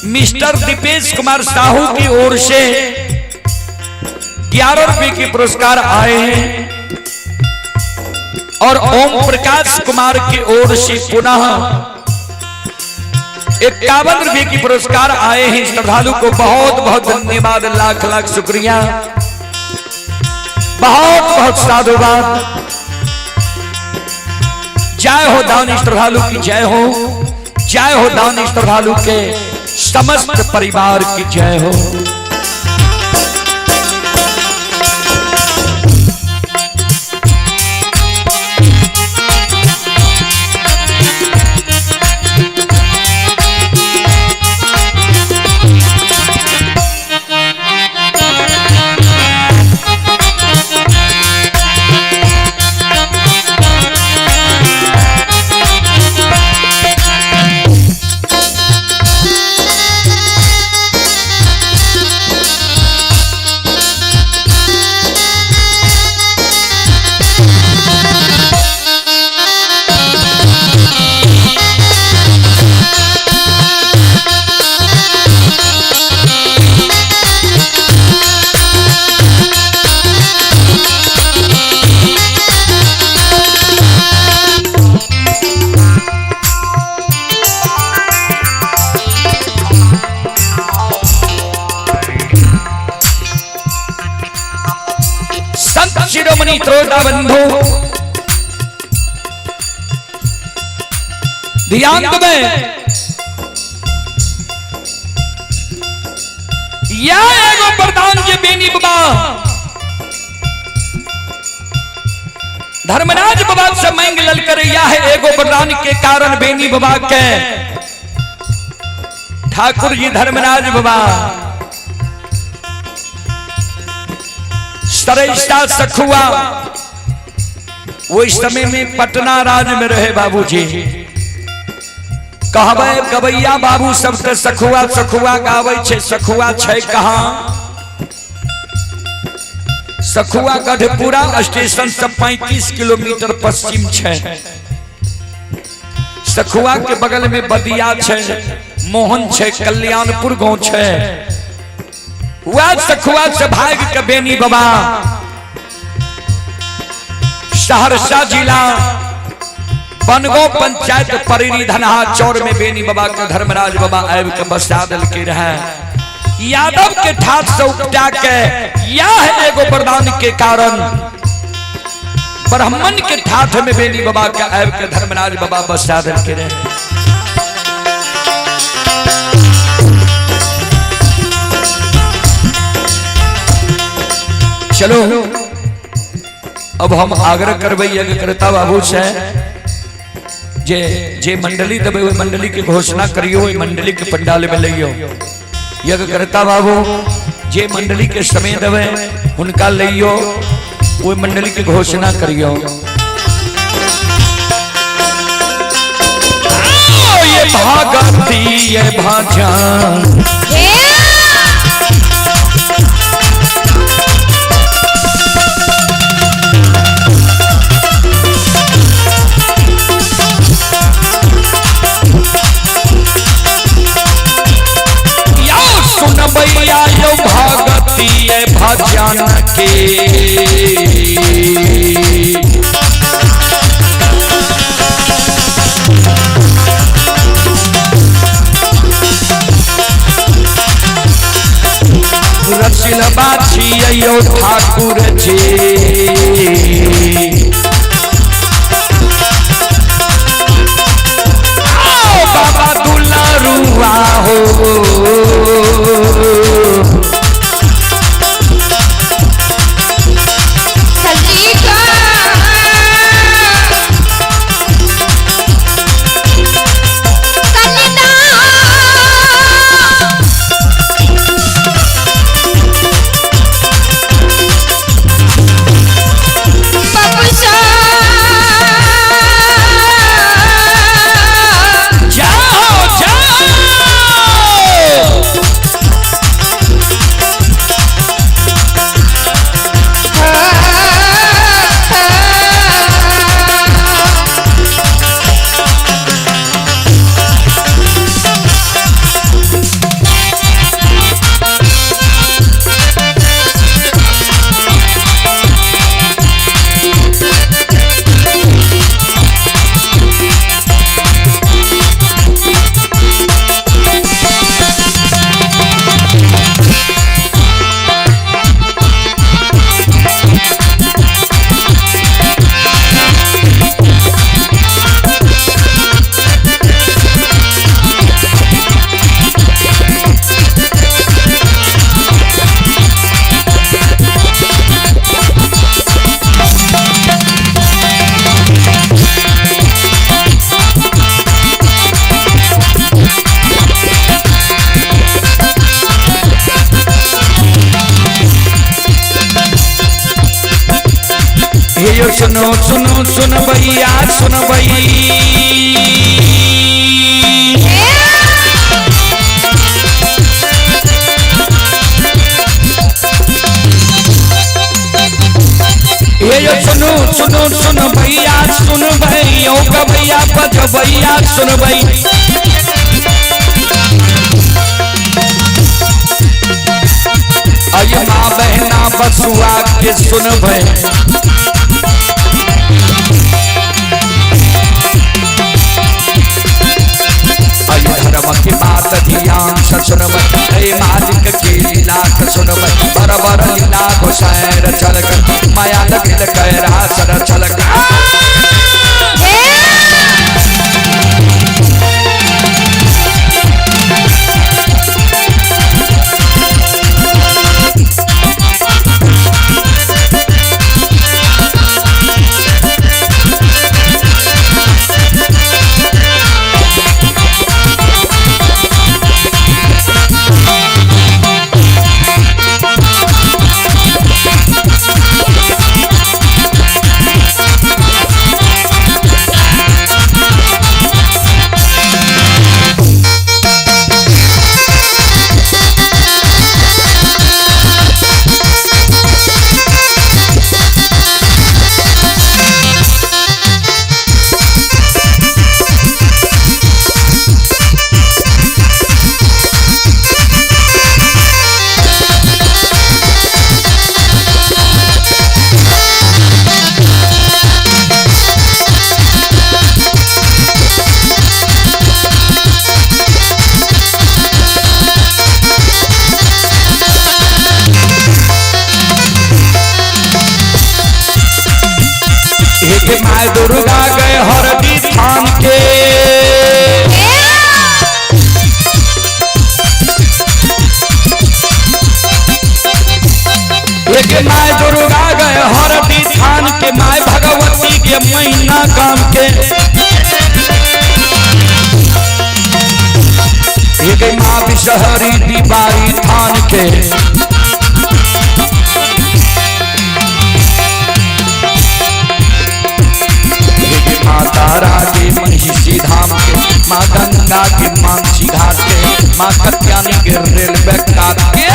मिस्टर दीपेश कुमार साहू की ओर से 11 रुपए के पुरस्कार आए हैं और ओम प्रकाश कुमार की ओर से पुनः 51 रुपए की पुरस्कार आए हैं। श्रद्धालु को बहुत बहुत धन्यवाद, लाख लाख शुक्रिया, बहुत बहुत साधुवाद। जय हो दानी श्रद्धालु की जय हो, जय हो दानी श्रद्धालु के समस्त परिवार की जय हो। शिरोमणि श्रोता बंधु ध्यान में यह एगो वरदान जे बेनी बाबा धर्मराज बाबा से मांग ललकर, यह एगो वरदान के कारण बेनी बाबा के ठाकुर जी धर्मराज बाबा सरैसा सखुआ वो समय में पटना राज में रहे बाबूजी। कहबे गवैया बाबू सबके सखुआ सखुआ गावे छे, सखुआ छे कहां? सखुआ गढ़पुरा स्टेशन से 35 किलोमीटर पश्चिम छे। सखुआ के बगल में बदिया छे, मोहन छे, कल्याणपुर गांव छे। वह सखुआ से भाग के बेनी बाबा सहरसा जिला बनगो पंचायत परिरी धनहा चौर में बेनी बाबा के धर्मराज बाबा आब के बसा दल के रहे। यादव के ठाठ से उपजा के यह एगो वरदान के कारण ब्राह्मण के ठाठ में बेनी बाबा के आब के धर्मराज बाबा बसा दल के रहे। चलो अब हम आग्रह करबे यज्ञ करता बाबू से जे जे मंडली देवे वो मंडली की घोषणा करियो, मंडली के पंडाल में लियो। यज्ञ करता बाबू जे मंडली के समय देवे उनका लियो, वो मंडली की घोषणा करियो। ये भागती ये भाजान भैया यो भागती है भजन के रसिल बाछी यो ठाकुर जी बाबा दुलारुआ हो ये यो सुनो सुनो सुन भैया सुन भई ये यो सुनो सुनो सुन भैया सुन भैया का भैया बज भैया सुन भई अये माँ बहना बसुआ के सुन भई धर्म की बात ध्यान से सुन भई मालिक की लीला सुन भई बरबर लीला घुसैर चलक माया लगिल कैरा सर चलक माय दुर्गा गए हरदी थान के एक माय दुर्गा गए हरदी थान के माय भगवती के महीना काम के एक माँ विषहरी दीवारी थान के तारा के महिषी धाम के माँ गंगा के मानसी घाट के माँ कत्यानी के रेलवे काट के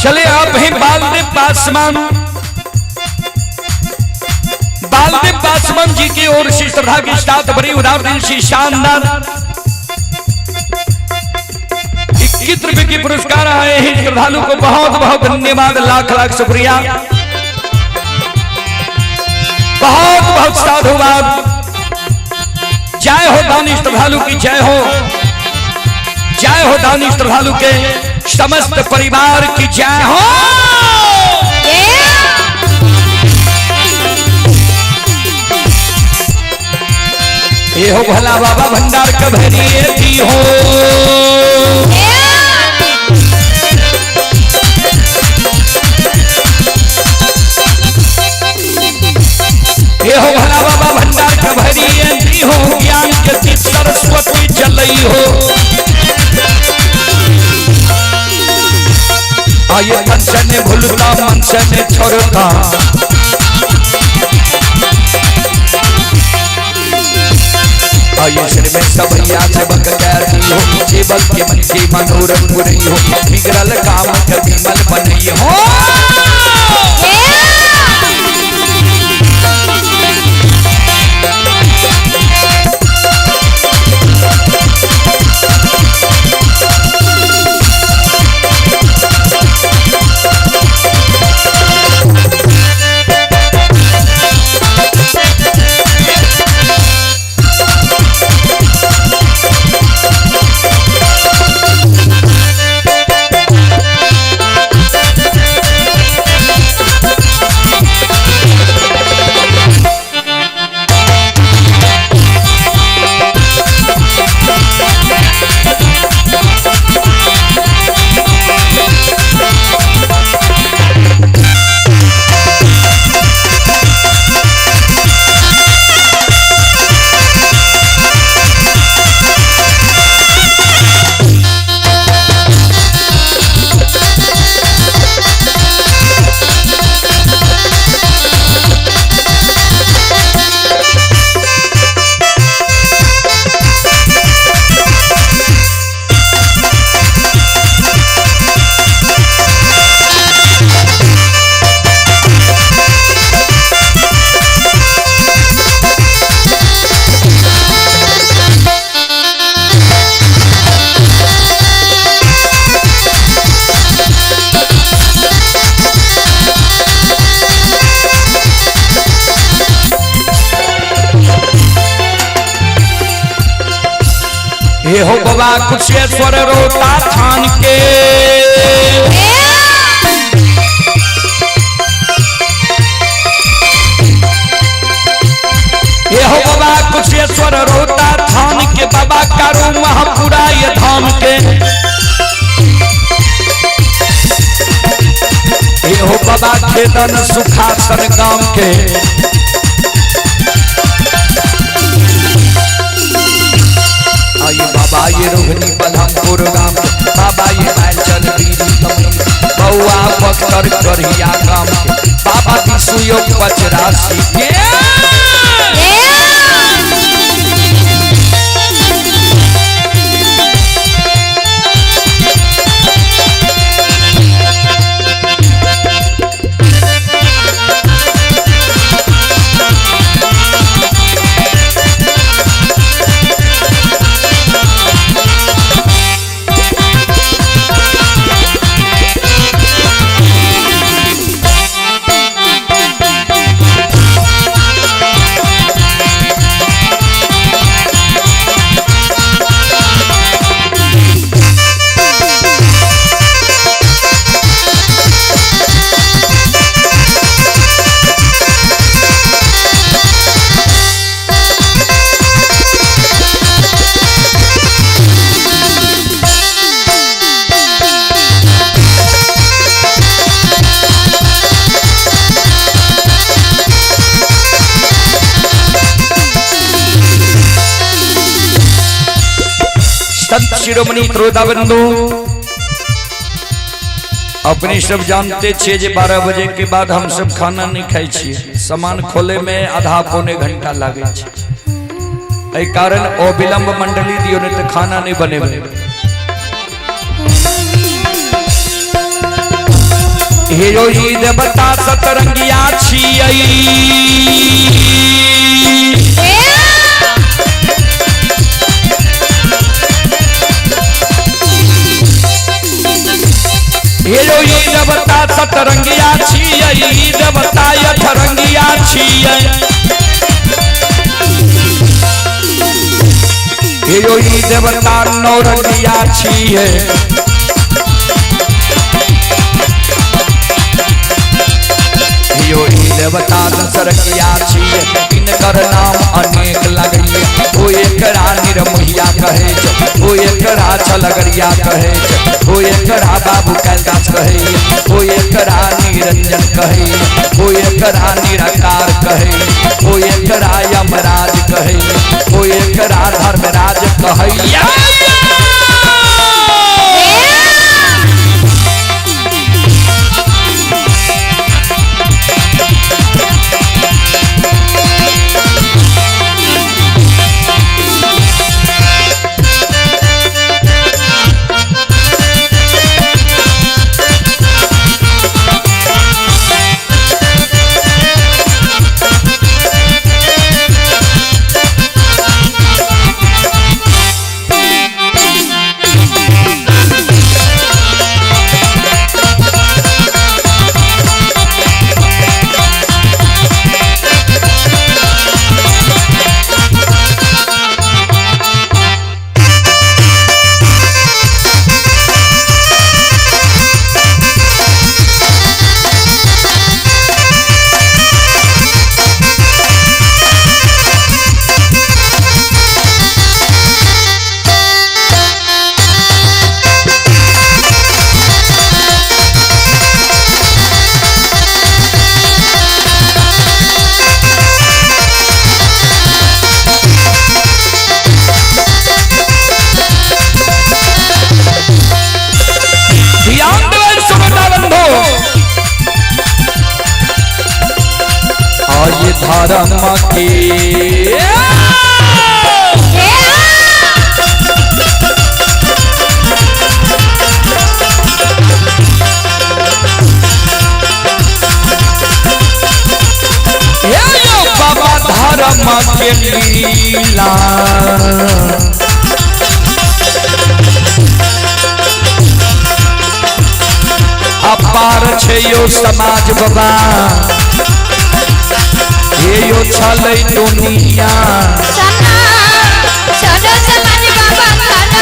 चले आप ही बालदेव पासवान जी की ओर से श्रद्धा की साथ बड़ी उदार दिल से शानदार 21 रुपए की पुरस्कार आए हैं श्रद्धालु को बहुत बहुत धन्यवाद लाख लाख शुक्रिया बहुत बहुत साधुवाद जय हो दानी श्रद्धालु की जय हो दानी श्रद्धालु के समस्त परिवार की जय हो ये हो भला बाबा भंडार का भरिए थी हो ये हो भला बाबा भंडार का भरिए थी हो ज्ञान के सरस्वती चलई हो आये मन से ने भूलता मन से ने छोड़ता आये सिर में सबैया से बक गई हो जीवन के मन की मनोरम पूरी हो बिगड़ल काम के विमल बनई हो हो बाबा कुशेश्वर रोता थान के ये हो बाबा कुशेश्वर रोता थान के बाबा कारू महापुरा ये धाम के ये हो बाबा खेदन सुखासन गांव के बाबा ये रोहिणी बलमपुर गांव बाबा ये मालचंद बीरी बउआ बख्तर करिया गांव बाबा विष्णुयोग 85 के शिरोमणि श्रोताबंधु अपने सब जानते छे जे 12 बजे के बाद हम सब खाना नहीं खाई छे सामान खोले में आधा पौने घंटा लागे छे एहि कारण अविलंब मंडली दियो ने तो खाना नहीं बने हेरो ही देवता सतरंगिया छियै हेरो ये देवता सतरंगिया छियै देवता अठरंगिया छियै हेरो ये देवता नौरंगिया छियै हेरो ये देवता दशरंगिया छियै इनकर नाम अनेक लगैये ओ एकरा निरमोहिया कहे छै ओ एकरा छलगरिया कहे छै ओ एकरा बाबू कैलाश कहे ओ एकरा निरंजन कहे ओ एकरा निराकार कहे ओ एकरा यमराज कहे ओ एकरा धर्मराज कहैया धर्म की बाबा धर्म के लीला अपार छे यो समाज बाबा ये यो छलै दुनिया सना छोड़ो समाज बाबा खाना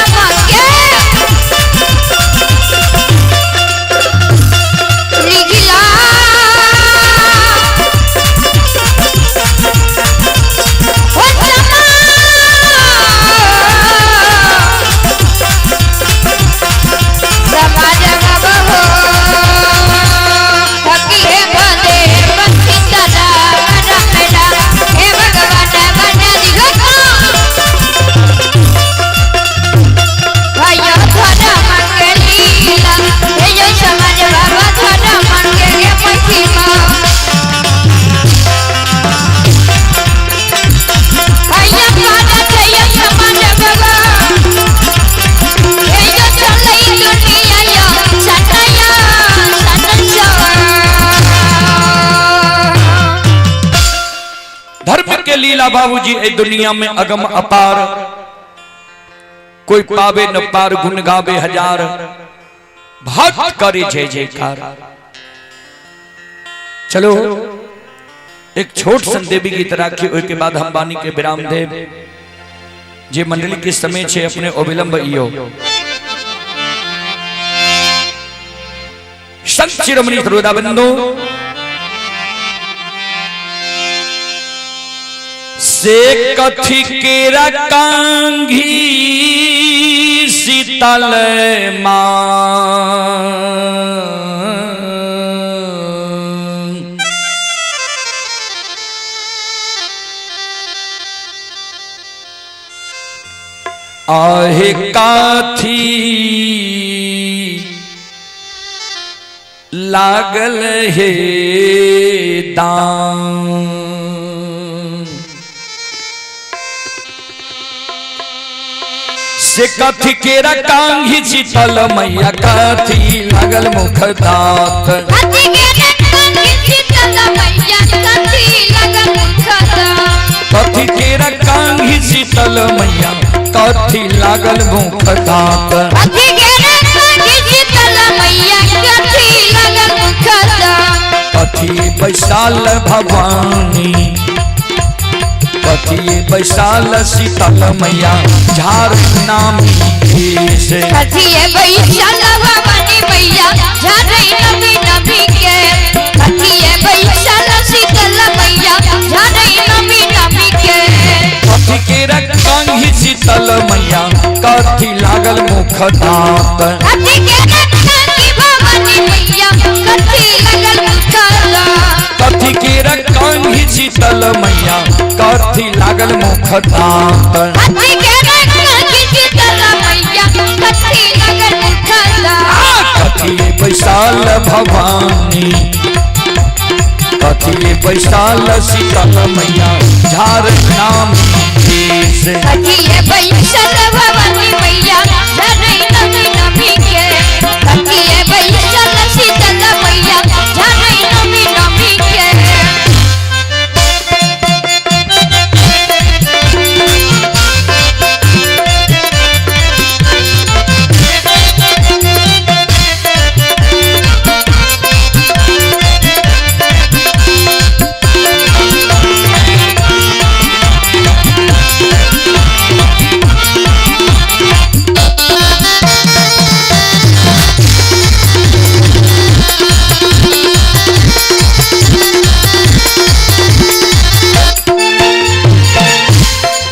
धर्म के लीला बाबूजी ए दुनिया में अगम अपार, कोई पावे न पार, गुण गावे हजार, भक्त करे जय जयकार। चलो एक छोट सन देवी गीत राखी, उसके बाद हम बानी के विराम देव जे मंडली के समय छे अपने अविलंब इयो। संत शिरोमणि सरोदाबंदो से कथी केरा कांघी शीतल मां, आहे काथी लागल हे दान, से कथी केरा कांघी शीतल मैया, कथी लागल मुख दात, कथी केरा कांघी शीतल मैया, कथी लागल मुख दात, कथी केरा कांघी शीतल मैया, कथी लागल मुख दात, कथी केरा कांघी शीतल मैया, कथी लागल मुख दात, कथी बैसाल भवानी, कथी बैसाल शीतल मैया, झार नामी केश, कथी बैसाल भवानी मैया, झारे नमी नमी के, कथी बैसाल शीतल मैया, झारे नमी नमी के, कथी केरा कांघी शीतल मैया, कथी लागल मुख दात, कथी केरा कांघी भवानी मैया, कथी लागल मुख दात, कथी केरा कांघी शीतल मैया, कथी लागल मुख दात, कथी केरा कांघी शीतल मैया, कथी लागल मुख दात, कथी बैसाल भवानी, कथी बैसाल शीतल मैया, झार नामी केश, कथी बैसाल भवानी मैया, झारे नमी नमी के, कथी बैसाल शीतल मैया, झारे नमी नमी के।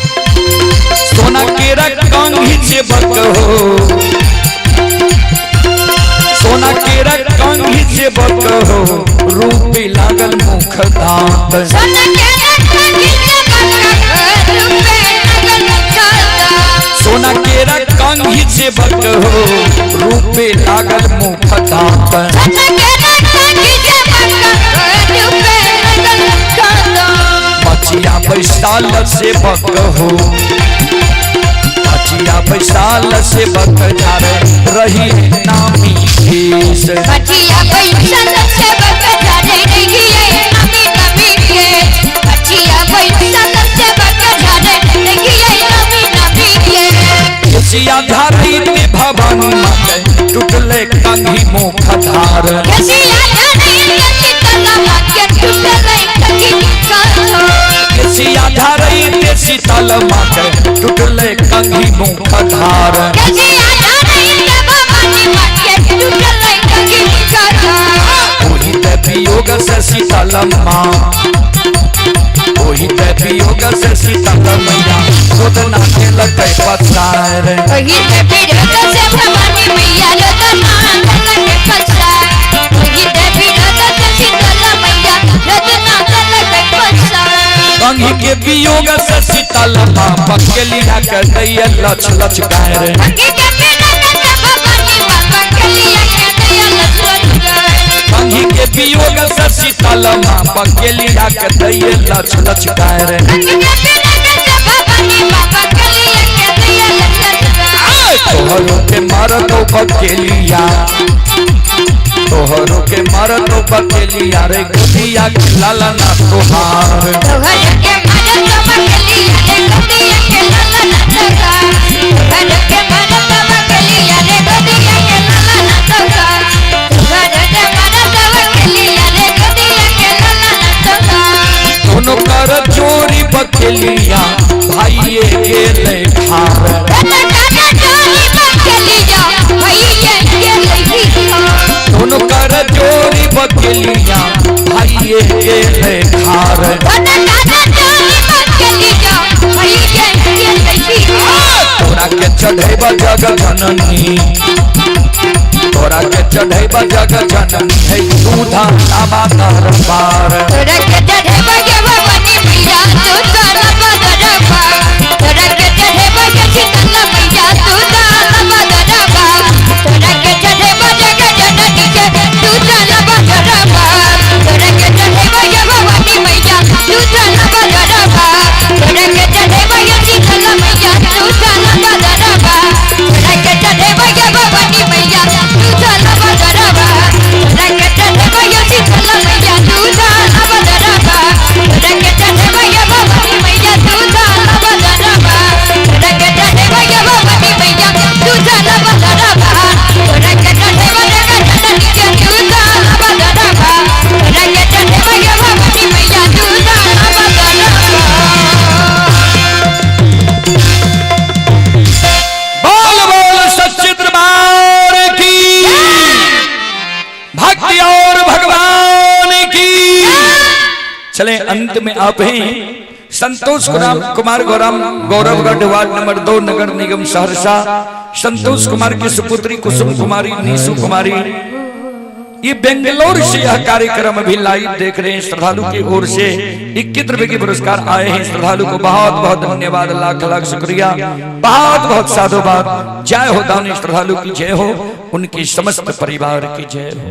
सोना केरा कांघी सेवक हो, सोना केरा कांघी सेवक हो, रूपी लागल मुख दात, सोना केरा कांघी सेवक हो, रूपे लागल मुख दात, सोना केरा कांघी सेवक हो, रूपे लागल मुख दात, सोना केरा कांघी सेवक हो, रूपे लागल मुख दात, मचिया बैसाल सेवक हो, मचिया बैसाल सेवक झार रही नामी केश, कथिया बैसाल सेवक झारे रहिए नमी नमी के, कथिया बैसाल सेवक झारे रहिए नमी नमी के, केसिया झारी ते भवानी माते, टूटले कांघी मुख धार, केसिया झारी शीतल माके, टूटले कांघी मुख धार, केसिया झारी ते शीतल माते, टूटले कांघी मुख धार, केसिया झारी ते भवानी माके, टूटले कांघी मुख धार, ओही ते वियोग से शीतल माँ, ओही ते वियोग से शीतल मैया, रोदना के लगे पसार, वही ते वियोग से भवानी मैया, रोदना लगे पसार, वही ते वियोग से शीतल मैया, रोदना लगे पसार, कांघी के वियोग से शीतल माँ, पकेली के दैया लच लच गायर, कांघी के वियोग से भवानी माँ, पकेली के दैया लच लच गायर, कांघी के वियोग से शीतल माँ, पकेली के दैया लच लच गायर, कांघी के वियोग से भवानी माँ, पकेली के दैया लच लच गायर, तोहरो के मारतो बकेलिया, तोहरो के मारतो बकेलिया रे, गुदिया के लाला ना तोहार, तोहर के बकेलिया भाइये गेले खार दोनों कर जोड़ी बकेलिया भाइये गेले खार तोरा के चढ़ेबा जग जननी तोरा के चढ़ेबा जग जननी है दूधा लाबा दरबार तोरा के चढ़ेबा के भवानी मैया दूधा लाबा दरबार तोरा के चढ़ेबा के शीतला मैया दूधा लाबा दरबार तोरा के चढ़ेबा जग जननी के दूधा लाबा दरबार तोरा के चढ़ेबा के भवानी मैया दूधा लाबा दरबार तोरा के चढ़ेबा के शीतला मैया दूधा लाबा दरबार तोरा के चढ़ेबा के भवानी मैया दूधा लाबा दरबार तोरा के चढ़ेबा के शीतला मैया दूधा लाबा दरबार तोरा के चढ़ेबा के भवानी मैया दूधा लाबा दरबार तोरा के चढ़ेबा के भवानी मैया दूधा लाबा दरबार तोरा के चढ़ेबा जग जननी के दूधा लाबा दरबार तोरा के चढ़ेबा के भवानी मैया दूधा लाबा बोल बोल सच्चे दरबार की भक्ति और भगवान की। चले अंत में आप हैं संतोष कुमार गौरवगढ़ वार्ड नंबर 2 नगर निगम सहरसा। संतोष कुमार की सुपुत्री कुसुम कुमारी नीसू कुमारी ये बेंगलोर से यह कार्यक्रम अभी लाइव देख रहे हैं। श्रद्धालु की ओर से 21 रुपए के पुरस्कार आए हैं। श्रद्धालु को बहुत बहुत धन्यवाद, लाख लाख शुक्रिया, बहुत बहुत साधुवाद। जय हो दानी श्रद्धालु की जय हो, उनकी समस्त परिवार की जय हो।